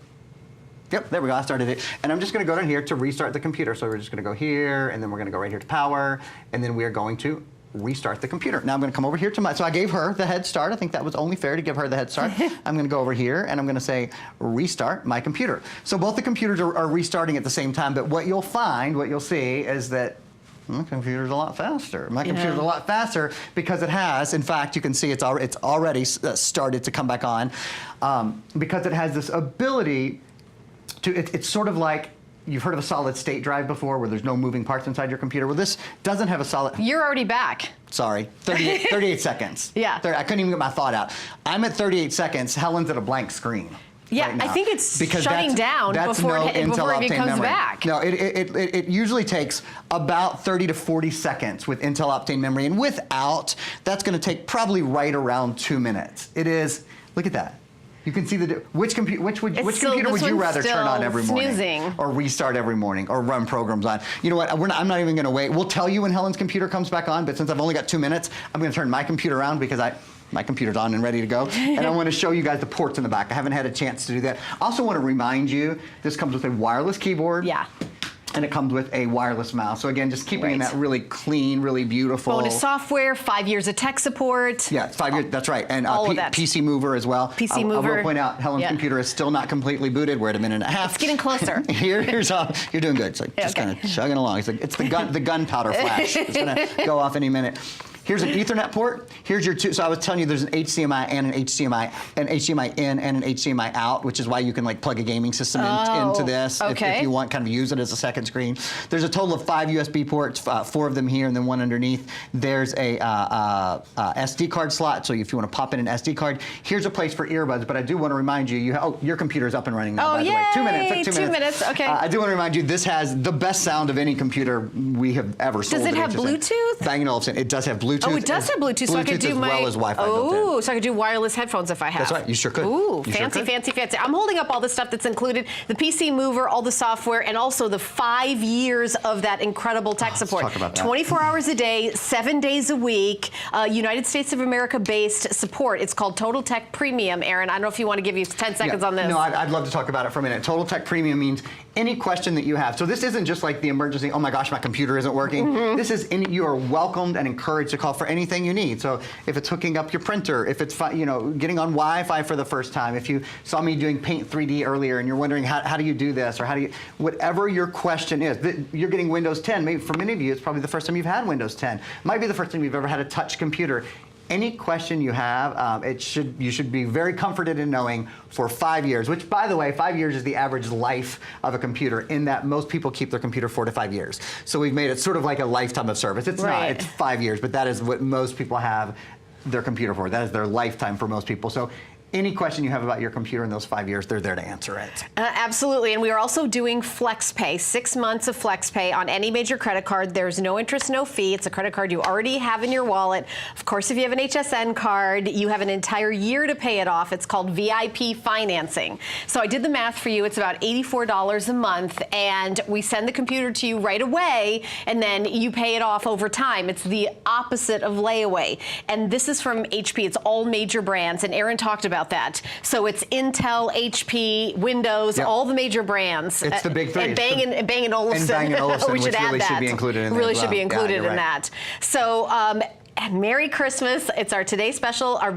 Yep, there we go. I started it. And I'm just going to go down here to restart the computer. So we're just going to go here, and then we're going to go right here to power, and then we are going to restart the computer. Now I'm going to come over here to so I gave her the head start. I think that was only fair to give her the head start. I'm going to go over here and I'm going to say restart my computer. So both the computers are restarting at the same time, but what you'll see is that my computer's a lot faster. My computer's a lot faster because it has, in fact, you can see it's already started to come back on because it has this ability It's sort of like, you've heard of a solid state drive before where there's no moving parts inside your computer. Well, this doesn't have a solid... You're already back. Sorry, 38 seconds. Yeah. I couldn't even get my thought out. I'm at 38 seconds. Helen's at a blank screen. Yeah, right now. I think it's because shutting down before it even comes memory. back. No, it usually takes about 30 to 40 seconds with Intel Optane memory, and without, that's going to take probably right around 2 minutes. It is, look at that. You can see which computer would you rather turn on every morning, or restart every morning, or run programs on? You know what? I'm not even going to wait. We'll tell you when Helen's computer comes back on. But since I've only got 2 minutes, I'm going to turn my computer around because my computer's on and ready to go, and I want to show you guys the ports in the back. I haven't had a chance to do that. I also want to remind you, this comes with a wireless keyboard. Yeah. And it comes with a wireless mouse. So again, just keeping that really clean, really beautiful. Bonus software, 5 years of tech support. Yeah, 5 years, that's right. And all of that. PC Mover as well. PC Mover. I will point out, Helen's computer is still not completely booted. We're at a minute and a half. It's getting closer. Here's how, you're doing good. So just kind of chugging along. It's the gunpowder flash. It's gonna go off any minute. Here's an Ethernet port. Here's your two. So I was telling you, there's an HDMI and an HDMI in and an HDMI out, which is why you can like plug a gaming system into this if you want, kind of use it as a second screen. There's a total of 5 USB ports, 4 of them here and then 1 underneath. There's a SD card slot, so if you want to pop in an SD card. Here's a place for earbuds, but I do want to remind you, your computer is up and running now, by the way. 2 minutes. 2 minutes. Okay. I do want to remind you, this has the best sound of any computer we have ever sold. Does it have Bluetooth? Bang & Olufsen. It does have Bluetooth. Oh, it does have Bluetooth, so I could do as well as Wi-Fi built in. So I could do wireless headphones if I have. That's right, you sure could. Ooh, fancy. I'm holding up all the stuff that's included, the PC Mover, all the software, and also the 5 years of that incredible tech support. Let's talk about that. 24 hours a day, 7 days a week, United States of America-based support. It's called Total Tech Premium. Aaron, I don't know if you want to give you 10 seconds on this. No, I'd love to talk about it for a minute. Total Tech Premium means any question that you have. So this isn't just like the emergency, oh my gosh, my computer isn't working. This is, you are welcomed and encouraged to call for anything you need. So if it's hooking up your printer, if it's getting on Wi-Fi for the first time, if you saw me doing Paint 3D earlier and you're wondering how do you do this, or how do you, whatever your question is, you're getting Windows 10. Maybe for many of you, it's probably the first time you've had Windows 10. Might be the first time you've ever had a touch computer. Any question you have, you should be very comforted in knowing for 5 years, which, by the way, 5 years is the average life of a computer, in that most people keep their computer 4 to 5 years. So we've made it sort of like a lifetime of service. It's not, it's 5 years, but that is what most people have their computer for. That is their lifetime for most people. So any question you have about your computer in those 5 years, they're there to answer it. Absolutely, and we are also doing FlexPay, 6 months of FlexPay on any major credit card. There's no interest, no fee. It's a credit card you already have in your wallet. Of course, if you have an HSN card, you have an entire year to pay it off. It's called VIP financing. So I did the math for you. It's about $84 a month, and we send the computer to you right away, and then you pay it off over time. It's the opposite of layaway, and this is from HP. It's all major brands, and Aaron talked about that. So it's Intel, HP, Windows, all the major brands. It's the big three. And Bang & Olufsen. And Bang & Olufsen, we should add really that. should be included in that. Really should be included in that. So Merry Christmas. It's our Today Special. Are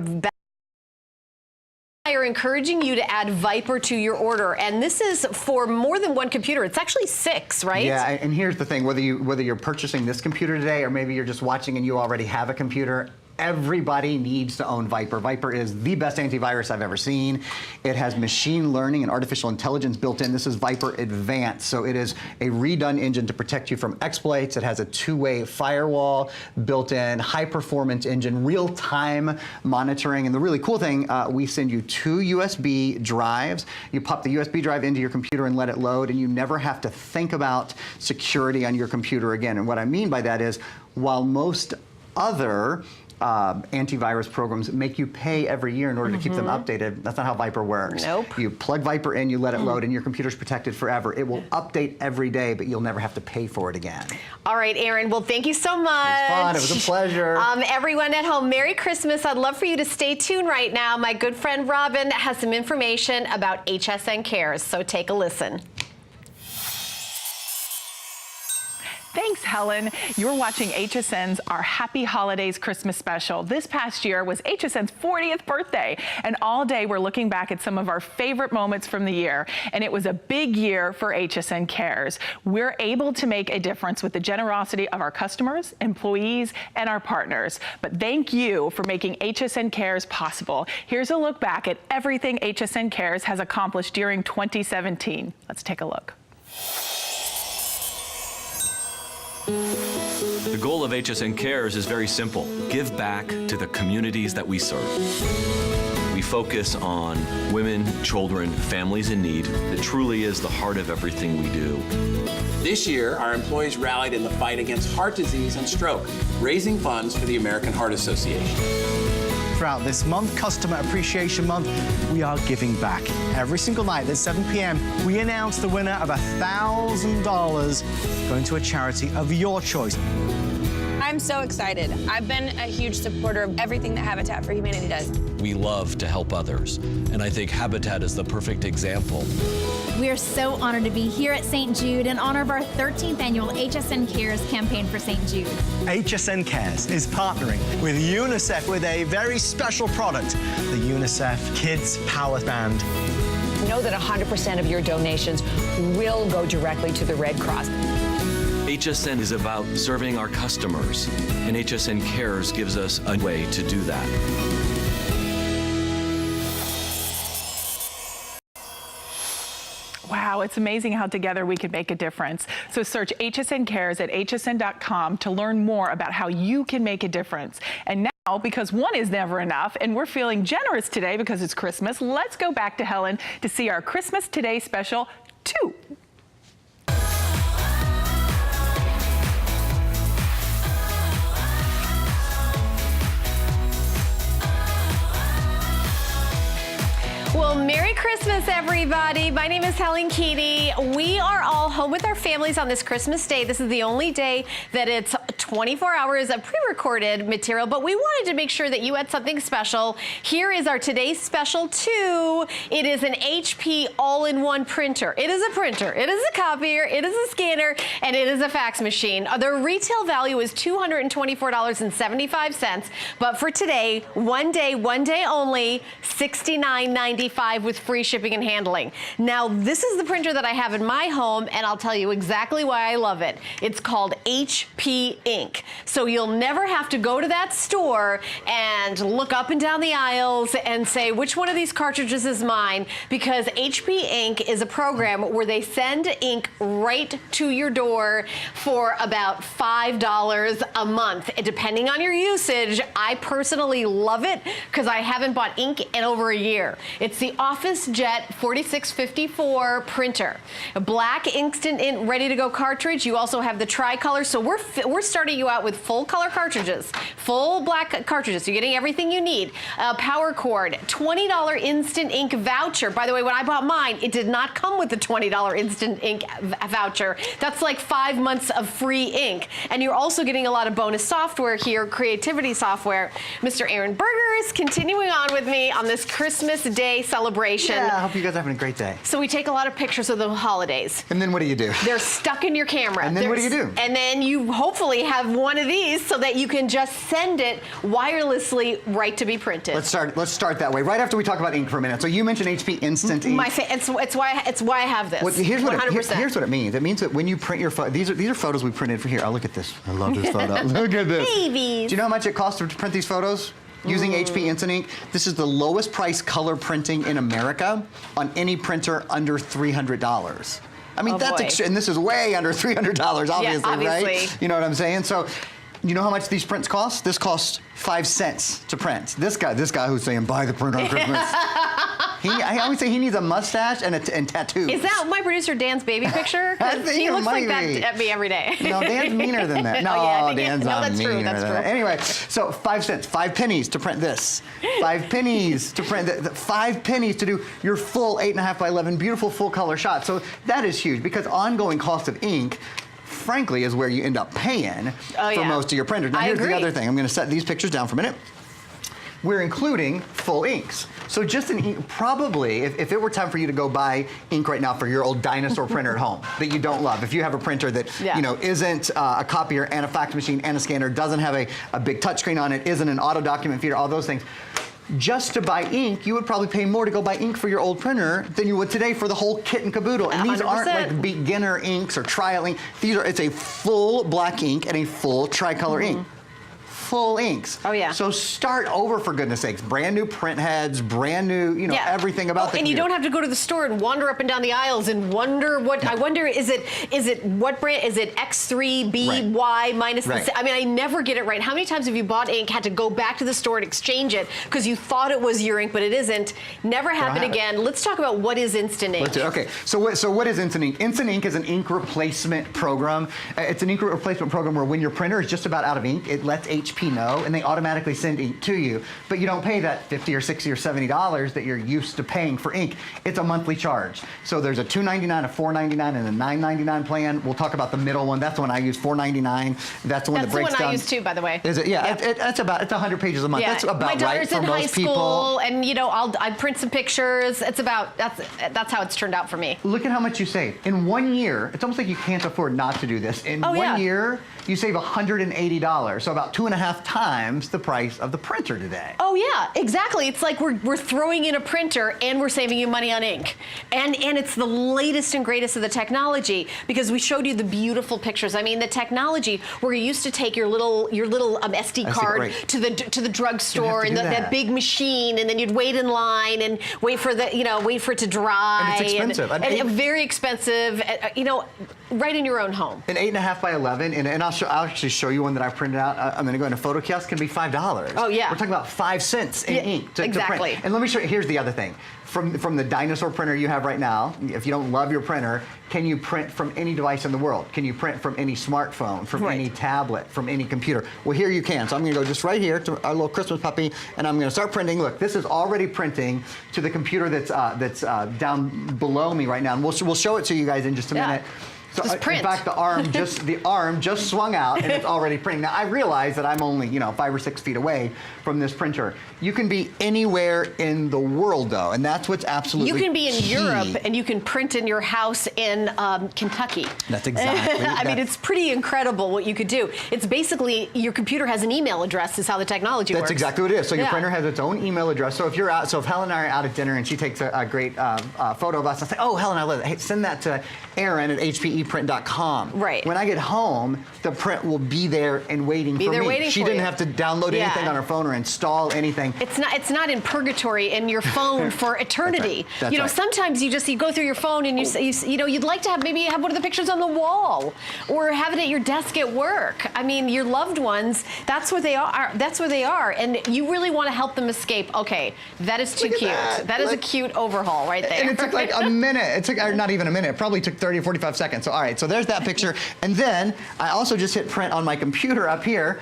encouraging you to add Viper to your order, and this is for more than one computer. It's actually 6, right? Yeah, and here's the thing: whether you're purchasing this computer today, or maybe you're just watching and you already have a computer, everybody needs to own Viper. Viper is the best antivirus I've ever seen. It has machine learning and artificial intelligence built in. This is Viper Advanced, so it is a redone engine to protect you from exploits. It has a 2-way firewall built in, high-performance engine, real-time monitoring, and the really cool thing, we send you 2 USB drives. You pop the USB drive into your computer and let it load, and you never have to think about security on your computer again. And what I mean by that is, while most other antivirus programs make you pay every year in order to keep them updated, that's not how Viper works. Nope. You plug Viper in, you let it load, and your computer's protected forever. It will update every day, but you'll never have to pay for it again. All right, Aaron. Well, thank you so much. It was fun. It was a pleasure. Everyone at home, Merry Christmas. I'd love for you to stay tuned right now. My good friend Robin has some information about HSN Cares, so take a listen. Thanks, Helen. You're watching HSN's Our Happy Holidays Christmas Special. This past year was HSN's 40th birthday, and all day we're looking back at some of our favorite moments from the year, and it was a big year for HSN Cares. We're able to make a difference with the generosity of our customers, employees, and our partners. But thank you for making HSN Cares possible. Here's a look back at everything HSN Cares has accomplished during 2017. Let's take a look. The goal of HSN Cares is very simple. Give back to the communities that we serve. We focus on women, children, families in need. It truly is the heart of everything we do. This year, our employees rallied in the fight against heart disease and stroke, raising funds for the American Heart Association. Throughout this month, Customer Appreciation Month, we are giving back. Every single night at 7 p.m., we announce the winner of $1,000 going to a charity of your choice. I'm so excited. I've been a huge supporter of everything that Habitat for Humanity does. We love to help others, and I think Habitat is the perfect example. We are so honored to be here at St. Jude in honor of our 13th annual HSN Cares campaign for St. Jude. HSN Cares is partnering with UNICEF with a very special product, the UNICEF Kids Power Band. Know that 100% of your donations will go directly to the Red Cross. HSN is about serving our customers, and HSN Cares gives us a way to do that. Wow, it's amazing how together we can make a difference. So search HSN Cares at hsn.com to learn more about how you can make a difference. And now, because one is never enough, and we're feeling generous today because it's Christmas, let's go back to Helen to see our Christmas Today special 2. Well, Merry Christmas, everybody. My name is Helen Keeney. We are all home with our families on this Christmas Day. This is the only day that it's 24 hours of pre-recorded material, but we wanted to make sure that you had something special. Here is our today's special 2. It is an HP all-in-one printer. It is a printer, it is a copier, it is a scanner, and it is a fax machine. The retail value is $224.75, but for today, one day only, $69.95 with free shipping and handling. Now, this is the printer that I have in my home, and I'll tell you exactly why I love it. It's called HP Ink. So you'll never have to go to that store and look up and down the aisles and say, which one of these cartridges is mine? Because HP Ink is a program where they send ink right to your door for about $5 a month. Depending on your usage, I personally love it because I haven't bought ink in over a year. It's the Office Jet 4654 printer. A black instant ink ready to go cartridge. You also have the tricolor. So we're starting you out with full color cartridges, full black cartridges. You're getting everything you need. Power cord, $20 instant ink voucher. By the way, when I bought mine, it did not come with the $20 instant ink voucher. That's like 5 months of free ink. And you're also getting a lot of bonus software here, creativity software. Mr. Aaron Berger is continuing on with me on this Christmas Day celebration. Yeah, I hope you guys are having a great day. So we take a lot of pictures of the holidays. And then what do you do? They're stuck in your camera. And then what do you do? And then you hopefully have one of these so that you can just send it wirelessly right to be printed. Let's start that way. Right after we talk about ink for a minute. So you mentioned HP Instant Ink. It's why I have this. Well, here's what 100%. Here's what it means. It means that when you print your photo, these are photos we printed for here. Oh, look at this. I love this photo. Look at this. Babies. Do you know how much it costs to print these photos? Using HP Instant Ink, this is the lowest price color printing in America on any printer under $300. I mean, and this is way under $300, obviously, right? You know what I'm saying? So, you know how much these prints cost? This costs 5 cents to print. This guy who's saying buy the print on Christmas. I always say he needs a mustache and tattoos. Is that my producer Dan's baby picture? He looks like that at me every day. No, Dan's meaner than that. No, Dan's not meaner than that. Anyway, so 5 cents, 5 pennies to print this. 5 pennies to print 5 pennies to do your full 8.5 by 11 beautiful full color shot. So that is huge because ongoing cost of ink, frankly, is where you end up paying for most of your printers. Now, here's the other thing. I'm going to set these pictures down for a minute. we're including full inks. So just an ink, probably, if it were time for you to go buy ink right now for your old dinosaur printer at home that you don't love, if you have a printer that you know isn't a copier and a fax machine and a scanner, doesn't have a big touchscreen on it, isn't an auto document feeder, all those things, just to buy ink, you would probably pay more to go buy ink for your old printer than you would today for the whole kit and caboodle. And these 100%. Aren't like beginner inks or trial ink. It's a full black ink and a full tricolor ink. Full inks. Oh yeah. So start over, for goodness sakes. Brand new print heads, brand new, you know, everything about the And you don't have to go to the store and wander up and down the aisles and wonder what. I wonder, is it what brand? Is it X3 BY minus? I mean, I never get it right. How many times have you bought ink, had to go back to the store and exchange it because you thought it was your ink, but it isn't? Never happen again. Let's talk about what is Instant Ink. Okay. So what is Instant Ink? Instant Ink is an ink replacement program. It's an ink replacement program where when your printer is just about out of ink, it lets HP know, and they automatically send ink to you. But you don't pay that $50 or $60 or $70 that you're used to paying for ink. It's a monthly charge. So there's a $2.99, a $4.99, and a $9.99 plan. We'll talk about the middle one. That's the one I use, $4.99. That's the one that breaks down. That's the one I use too, by the way. Is it? Yeah. It's 100 pages a month. That's about my daughter's right for in high most school, people. and you know, I print some pictures. It's about that's how it's turned out for me. Look at how much you save in 1 year. It's almost like you can't afford not to do this. In 1 year, you save $180. So about 2.5 times the price of the printer today. Oh yeah, exactly. It's like we're throwing in a printer and we're saving you money on ink. And it's the latest and greatest of the technology, because we showed you the beautiful pictures. I mean, the technology where you used to take your little SD card to the drugstore and that big machine, and then you'd wait in line and wait for it to dry. And it's expensive. And very expensive. You know, right in your own home. An 8.5 by 11, and I'll actually show you one that I printed out. I'm going to go into photo kiosk. Can be $5. Oh yeah. We're talking about 5 cents in ink to print. And let me show you. Here's the other thing. From the dinosaur printer you have right now, if you don't love your printer, can you print from any device in the world? Can you print from any smartphone, from any tablet, from any computer? Well, here you can. So I'm going to go just right here to our little Christmas puppy, and I'm going to start printing. Look, this is already printing to the computer that's down below me right now, and we'll show it to you guys in just a minute. So in fact, the arm just swung out, and it's already printing. Now I realize that I'm only 5 or 6 feet away from this printer. You can be anywhere in the world, though, and that's what's absolutely key. You can be in key. Europe, and you can print in your house in Kentucky. That's exactly. I mean, it's pretty incredible what you could do. It's basically your computer has an email address. Is how the technology works. That's exactly what it is. So your printer has its own email address. So if you're out, if Helen and I are out at dinner, and she takes a great photo of us, I say, "Oh, Helen, I love it. Hey, send that to Aaron at HPEprint.com." Right. When I get home, the print will be there and waiting for me. She didn't have to download anything on her phone or install anything. It's not in purgatory in your phone for eternity. That's right. Sometimes you go through your phone and you'd like to have one of the pictures on the wall, or have it at your desk at work. I mean, your loved ones, that's where they are. That's where they are, and you really want to help them escape. Okay, that is too cute. That is a cute overhaul right there. And it took like a minute. It took not even a minute. It probably took 30 or 45 seconds. So all right, so there's that picture, and then I also just hit print on my computer up here.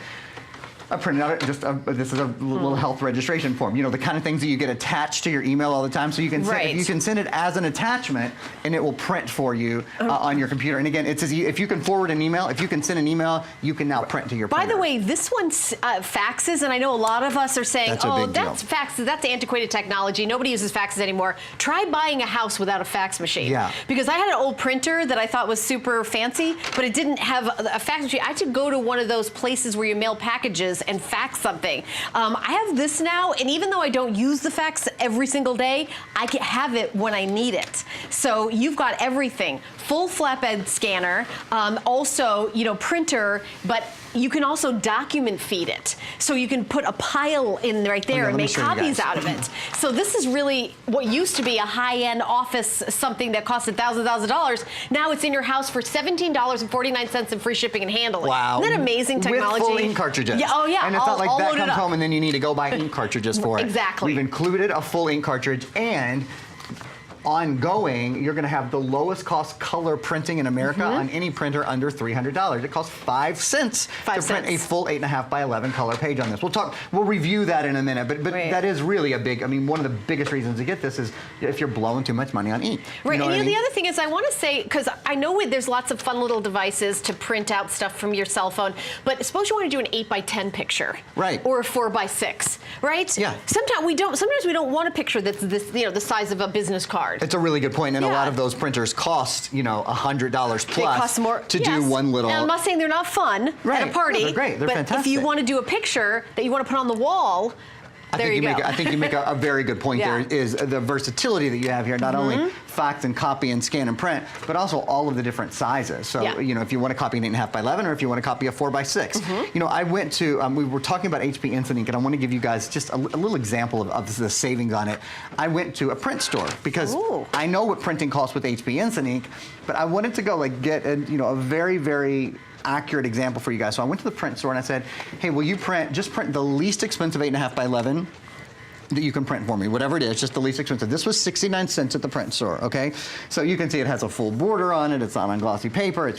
I printed out this is a little health registration form. You know, the kind of things that you get attached to your email all the time. So you can send, you can send it as an attachment, and it will print for you on your computer. And again, it's if you can forward an email, if you can send an email, you can now print to your printer. By the way, this one faxes, and I know a lot of us are saying, that's faxes, that's antiquated technology. Nobody uses faxes anymore. Try buying a house without a fax machine. Yeah. Because I had an old printer that I thought was super fancy, but it didn't have a fax machine. I had to go to one of those places where you mail packages and fax something. I have this now, and even though I don't use the fax every single day, I can have it when I need it. So you've got everything. Full flatbed scanner, also, printer, but you can also document feed it. So you can put a pile in right there and make copies out of it. So this is really what used to be a high-end office, something that costed thousands of dollars. Now it's in your house for $17.49 in free shipping and handling. Wow. Isn't that amazing technology? With full ink cartridges. Yeah, oh yeah. And it's not like that comes home and then you need to go buy ink cartridges for it. Exactly. We've included a full ink cartridge, and ongoing, you're going to have the lowest cost color printing in America on any printer under $300. It costs 5 cents to print a full 8.5 by 11 color page on this. We'll review that in a minute, but that is really a big, I mean, one of the biggest reasons to get this is if you're blowing too much money on ink. Right, You know what I mean? the other thing is I want to say, because I know there's lots of fun little devices to print out stuff from your cell phone, but suppose you want to do an 8 by 10 picture. Right. Or a 4 by 6, right? Yeah. Sometimes we don't want a picture that's this, the size of a business card. It's a really good point, and a lot of those printers cost, $100 plus They cost more to do one little. And I'm not saying they're not fun at a party. They're great. They're but fantastic. if you want to do a picture that you want to put on the wall, I think you make a very good point. Yeah. There is the versatility that you have here, not only fax and copy and scan and print, but also all of the different sizes. So, if you want to copy an 8.5 by 11 or if you want to copy a 4 by 6. I went to, we were talking about HP Instant Ink, and I want to give you guys just a little example of the savings on it. I went to a print store because I know what printing costs with HP Instant Ink, but I wanted to go get a very, very accurate example for you guys. So I went to the print store and I said, hey, will you just print the least expensive 8.5 by 11 that you can print for me, whatever it is, just the least expensive. This was 69 cents at the print store, okay? So you can see it has a full border on it, it's not on glossy paper,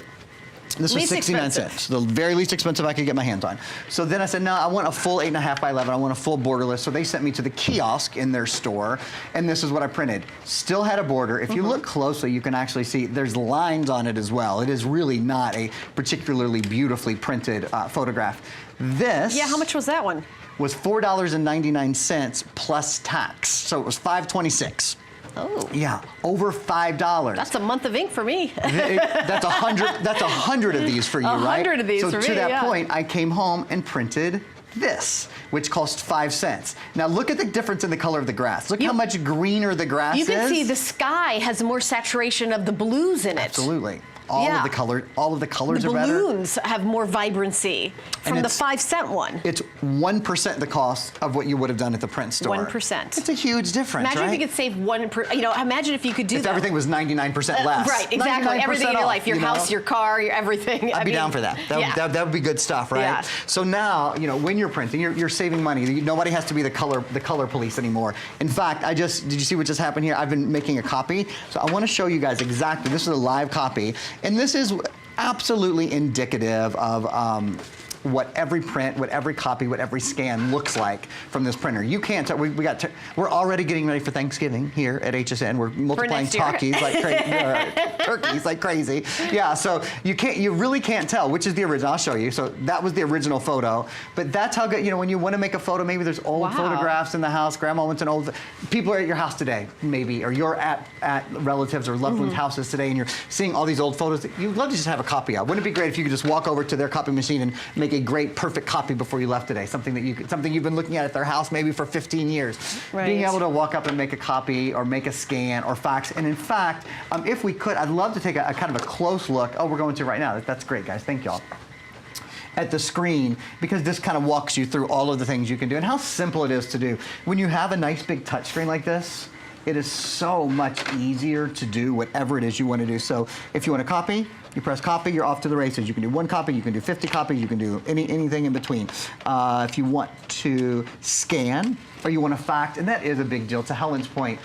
this was 69 cents, the very least expensive I could get my hands on. So then I said, no, I want a full 8.5 by 11, I want a full borderless. So they sent me to the kiosk in their store, and this is what I printed. Still had a border. If you look closely, you can actually see there's lines on it as well. It is really not a particularly beautifully printed photograph. This. Yeah, how much was that one? Was $4.99 plus tax. So it was $5.26. Oh. Yeah, over $5. That's a month of ink for me. That's 100. That's 100 of these for you, right? 100 of these so for me. So to that point, I came home and printed this, which cost 5 cents. Now look at the difference in the color of the grass. Look how much greener the grass is. You can see the sky has more saturation of the blues in it. Absolutely. All of the colors are better. The balloons have more vibrancy from the 5-cent one. It's 1% the cost of what you would have done at the print store. 1%. It's a huge difference, Imagine right? if you could save 1%. Imagine if you could do if that. everything was 99% less. Right, exactly. Everything in your life, your house, your car, your everything. I'd be down for that. That would be good stuff, right? Yeah. So now, when you're printing, you're saving money. Nobody has to be the color police anymore. In fact, did you see what just happened here? I've been making a copy. So I want to show you guys exactly. This is a live copy, and this is absolutely indicative of what every print, what every copy, what every scan looks like from this printer. You can't tell. We're already getting ready for Thanksgiving here at HSN. We're multiplying turkeys like crazy. Yeah, so you really can't tell which is the original. I'll show you. So that was the original photo, but that's how good. When you want to make a photo, maybe there's old photographs in the house. Grandma wants an old. People are at your house today, maybe, or you're at relatives or loved ones' houses today, and you're seeing all these old photos. You'd love to just have a copy of. Wouldn't it be great if you could just walk over to their copy machine and make a great, perfect copy before you left today? Something you've been looking at their house maybe for 15 years. Right. Being able to walk up and make a copy or make a scan or fax. And in fact, if we could, I'd love to take a kind of a close look. Oh, we're going to right now. That's great, guys. Thank y'all. At the screen, because this kind of walks you through all of the things you can do and how simple it is to do. When you have a nice big touchscreen like this, it is so much easier to do whatever it is you want to do. So if you want to copy, you press copy, you're off to the races. You can do 1 copy, you can do 50 copies, you can do anything in between. If you want to scan or you want to fax, and that is a big deal, to Helen's point.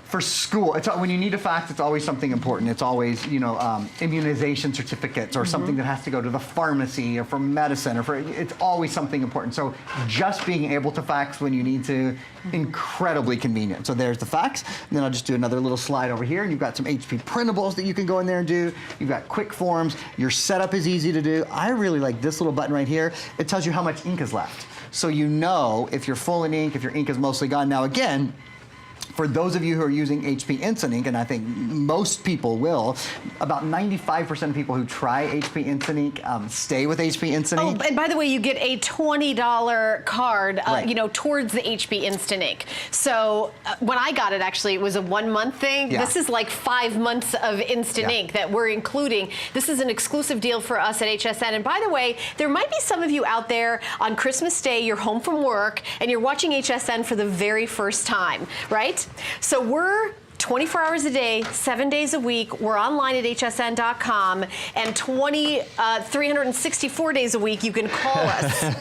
For school, when you need a fax, it's always something important. It's always, immunization certificates or something that has to go to the pharmacy or for medicine it's always something important. So just being able to fax when you need to, incredibly convenient. So there's the fax. And then I'll just do another little slide over here, and you've got some HP printables that you can go in there and do. You've got quick forms. Your setup is easy to do. I really like this little button right here. It tells you how much ink is left. So you know if you're full in ink, if your ink is mostly gone. Now again, for those of you who are using HP Instant Ink, and I think most people will, about 95% of people who try HP Instant Ink stay with HP Instant Ink. Oh, and by the way, you get a $20 card, towards the HP Instant Ink. So when I got it, actually, it was a 1-month thing. Yeah. This is like 5 months of Instant Ink that we're including. This is an exclusive deal for us at HSN. And by the way, there might be some of you out there on Christmas Day, you're home from work, and you're watching HSN for the very first time, right? So we're 24 hours a day, 7 days a week. We're online at hsn.com, and 364 days a week you can call us.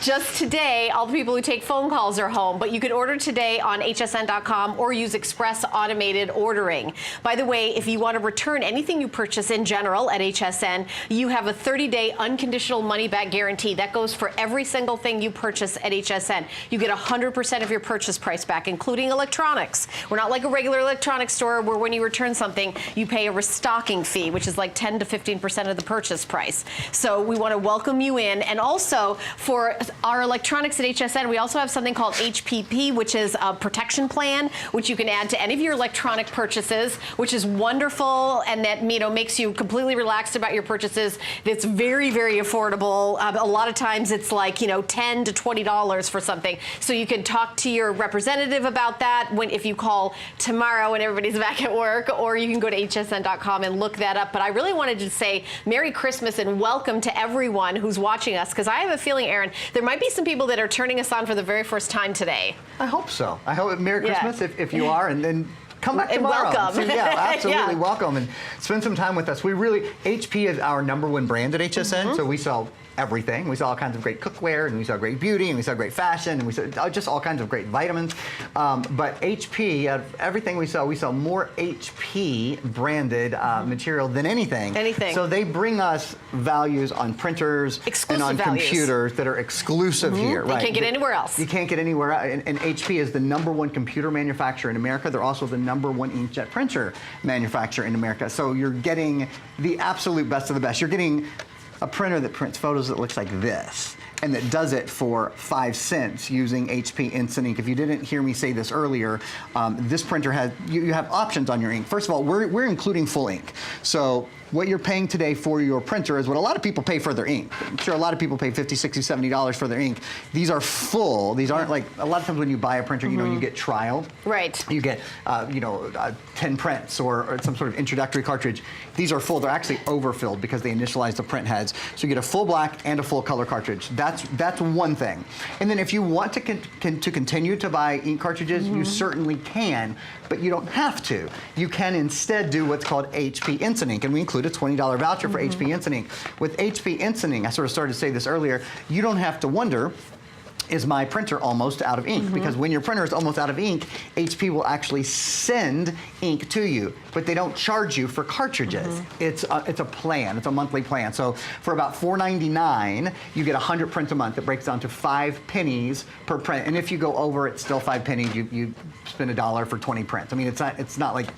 Just today, all the people who take phone calls are home, but you can order today on hsn.com or use express automated ordering. By the way, if you want to return anything you purchase in general at HSN, you have a 30-day unconditional money-back guarantee. That goes for every single thing you purchase at HSN. You get 100% of your purchase price back, including electronics. We're not like a regular electronics store where when you return something, you pay a restocking fee, which is like 10 to 15% of the purchase price. So we want to welcome you in. And also for our electronics at HSN, we also have something called HPP, which is a protection plan, which you can add to any of your electronic purchases, which is wonderful, and that makes you completely relaxed about your purchases. It's very, very affordable. A lot of times it's like $10 to $20 for something. So you can talk to your representative about that if you call tomorrow when everybody's back at work, or you can go to hsn.com and look that up. But I really wanted to say Merry Christmas and welcome to everyone who's watching us, because I have a feeling, Aaron, there might be some people that are turning us on for the very first time today. I hope so. I hope Merry Christmas if you are, and then come back tomorrow. And welcome. So, yeah, absolutely welcome, and spend some time with us. HP is our #1 brand at HSN, so we sell everything. We sell all kinds of great cookware, and we sell great beauty, and we sell great fashion, and we sell just all kinds of great vitamins. But HP, out of everything we sell more HP branded material than anything. So they bring us values on printers and on computers that are exclusive here. You can't get anywhere else. You can't get anywhere else. And HP is the #1 computer manufacturer in America. They're also the #1 inkjet printer manufacturer in America. So you're getting the absolute best of the best. You're getting a printer that prints photos that looks like this, and that does it for 5 cents using HP Instant Ink. If you didn't hear me say this earlier, this printer has, you have options on your ink. First of all, we're including full ink. So what you're paying today for your printer is what a lot of people pay for their ink. I'm sure a lot of people pay $50, $60, $70 for their ink. These are full. These aren't like, a lot of times when you buy a printer, you get trial. Right. You get, 10 prints or some sort of introductory cartridge. These are full. They're actually overfilled because they initialize the print heads. So you get a full black and a full color cartridge. That's one thing. And then if you want to continue to buy ink cartridges, you certainly can, but you don't have to. You can instead do what's called HP Instant Ink, and we include a $20 voucher for HP Instant Ink. With HP Instant Ink, I sort of started to say this earlier, you don't have to wonder, is my printer almost out of ink? Because when your printer is almost out of ink, HP will actually send ink to you, but they don't charge you for cartridges. It's a plan. It's a monthly plan. So for about $4.99, you get 100 prints a month. It breaks down to 5 pennies per print. And if you go over, it's still 5 pennies. You spend $1 for 20 prints. I mean, it's not like.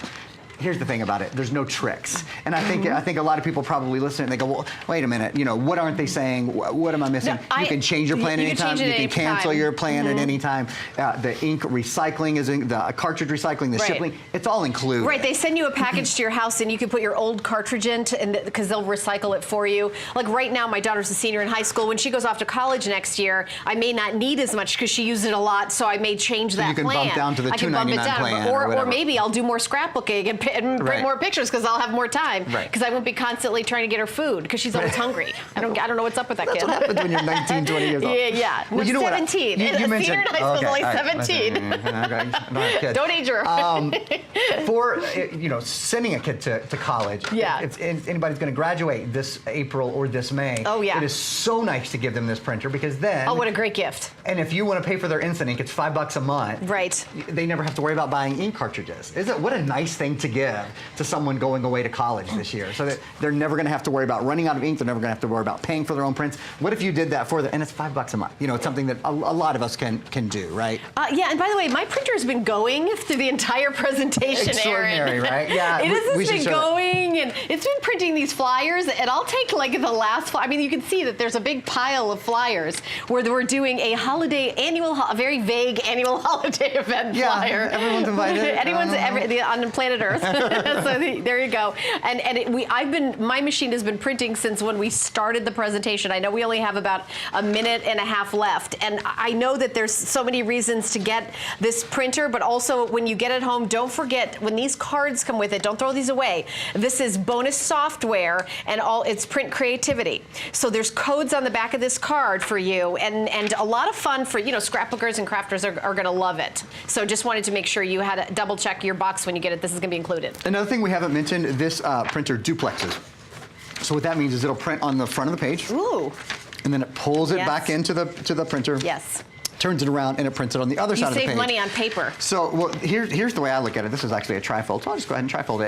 Here's the thing about it, there's no tricks. And I think a lot of people probably listen and they go, well, wait a minute, what aren't they saying? What am I missing? You can change your plan anytime. You can cancel your plan at any time. The ink recycling is the cartridge recycling, the shipping, it's all included. Right, they send you a package to your house and you can put your old cartridge in because they'll recycle it for you. Like right now, my daughter's a senior in high school. When she goes off to college next year, I may not need as much because she used it a lot, so I may change that plan. You can bump down to the $2.99 plan or maybe I'll do more scrapbooking and print more pictures because I'll have more time because I won't be constantly trying to get her food because she's always hungry. I don't know what's up with that kid. That's what happens when you're 19, 20 years old. Yeah. Well, you know 17. What? You mentioned, senior in high school is only 17. Don't age her. For sending a kid to college, if anybody's going to graduate this April or this May, it is so nice to give them this printer because then. Oh, what a great gift. And if you want to pay for their Instant Ink, it's $5 a month. Right. They never have to worry about buying ink cartridges. What a nice thing to give to someone going away to college this year, so that they're never going to have to worry about running out of ink. They're never going to have to worry about paying for their own prints. What if you did that for them? And it's $5 a month. It's something that a lot of us can do, right? Yeah, and by the way, my printer's been going through the entire presentation, Extraordinary, Aaron. right? Yeah, it has been going, and it's been printing these flyers, and I'll take like the last. I mean, you can see that there's a big pile of flyers where we're doing a very vague annual holiday event flyer. Everyone's invited. Anyone's on planet Earth. So there you go. And my machine has been printing since when we started the presentation. I know we only have about a minute and a half left, and I know that there's so many reasons to get this printer, but also when you get it home, don't forget when these cards come with it, don't throw these away. This is bonus software and all it's print creativity. So there's codes on the back of this card for you, and a lot of fun for, you know, scrapbookers and crafters are going to love it. So just wanted to make sure you had to double check your box when you get it. This is going to be included. Another thing we haven't mentioned, this printer duplexes. So what that means is it'll print on the front of the page. Ooh. And then it pulls it back into the printer. Yes. Turns it around and it prints it on the other side of the page. You save money on paper. So well, here's the way I look at it. This is actually a trifold, so I'll just go ahead and trifold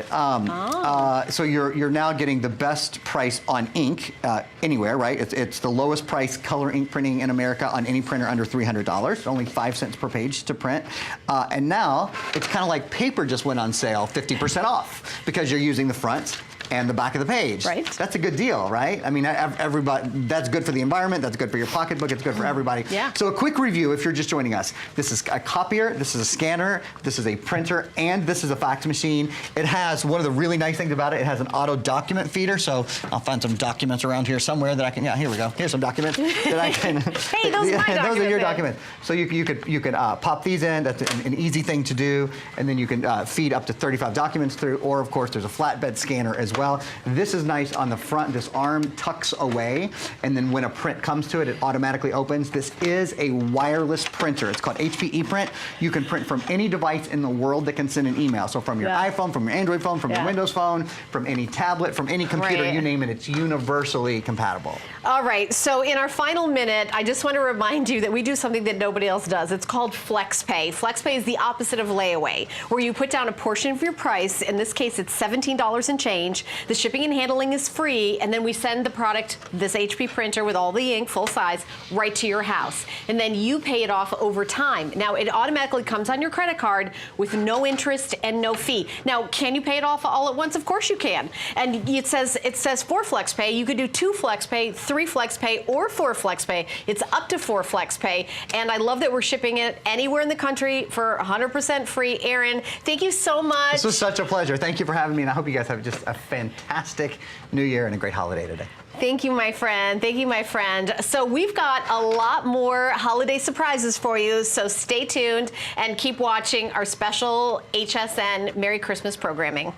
it. So you're now getting the best price on ink anywhere, right? It's the lowest price color ink printing in America on any printer under $300. Only 5 cents per page to print. And now it's kind of like paper just went on sale, 50% off, because you're using the front and the back of the page. Right. That's a good deal, right? I mean, everybody, that's good for the environment, that's good for your pocketbook, it's good for everybody. Yeah. So a quick review if you're just joining us. This is a copier, this is a scanner, this is a printer, and this is a fax machine. It has, one of the really nice things about it, it has an auto document feeder, so I'll find some documents around here somewhere that I can, yeah, here we go. Here's some documents that I can. Hey, those are my documents. Those are your documents. So you could pop these in, that's an easy thing to do, and then you can feed up to 35 documents through, or of course there's a flatbed scanner as well. This is nice on the front. This arm tucks away, and then when a print comes to it, it automatically opens. This is a wireless printer. It's called HP ePrint. You can print from any device in the world that can send an email. So from your iPhone, from your Android phone, from your Windows phone, from any tablet, from any computer, you name it, it's universally compatible. All right, so in our final minute, I just want to remind you that we do something that nobody else does. It's called FlexPay. FlexPay is the opposite of layaway, where you put down a portion of your price. In this case, it's $17 and change. The shipping and handling is free, and then we send the product, this HP printer with all the ink, full size, right to your house. And then you pay it off over time. Now, it automatically comes on your credit card with no interest and no fee. Now, can you pay it off all at once? Of course you can. And it says 4 FlexPay. You could do 2 FlexPay, 3 FlexPay, or 4 FlexPay. It's up to 4 FlexPay. And I love that we're shipping it anywhere in the country for 100% free. Aaron, thank you so much. This was such a pleasure. Thank you for having me, and I hope you guys have just a fantastic New Year and a great holiday today. Thank you, my friend. Thank you, my friend. So we've got a lot more holiday surprises for you, so stay tuned and keep watching our special HSN Merry Christmas programming.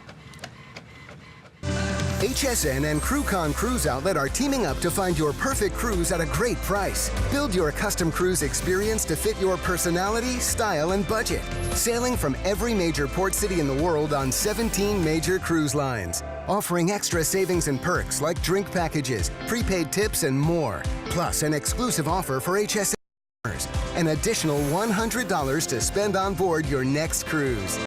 HSN and CrewCon Cruise Outlet are teaming up to find your perfect cruise at a great price. Build your custom cruise experience to fit your personality, style, and budget. Sailing from every major port city in the world on 17 major cruise lines. Offering extra savings and perks like drink packages, prepaid tips, and more. Plus, an exclusive offer for HSN customers. An additional $100 to spend on board your next cruise.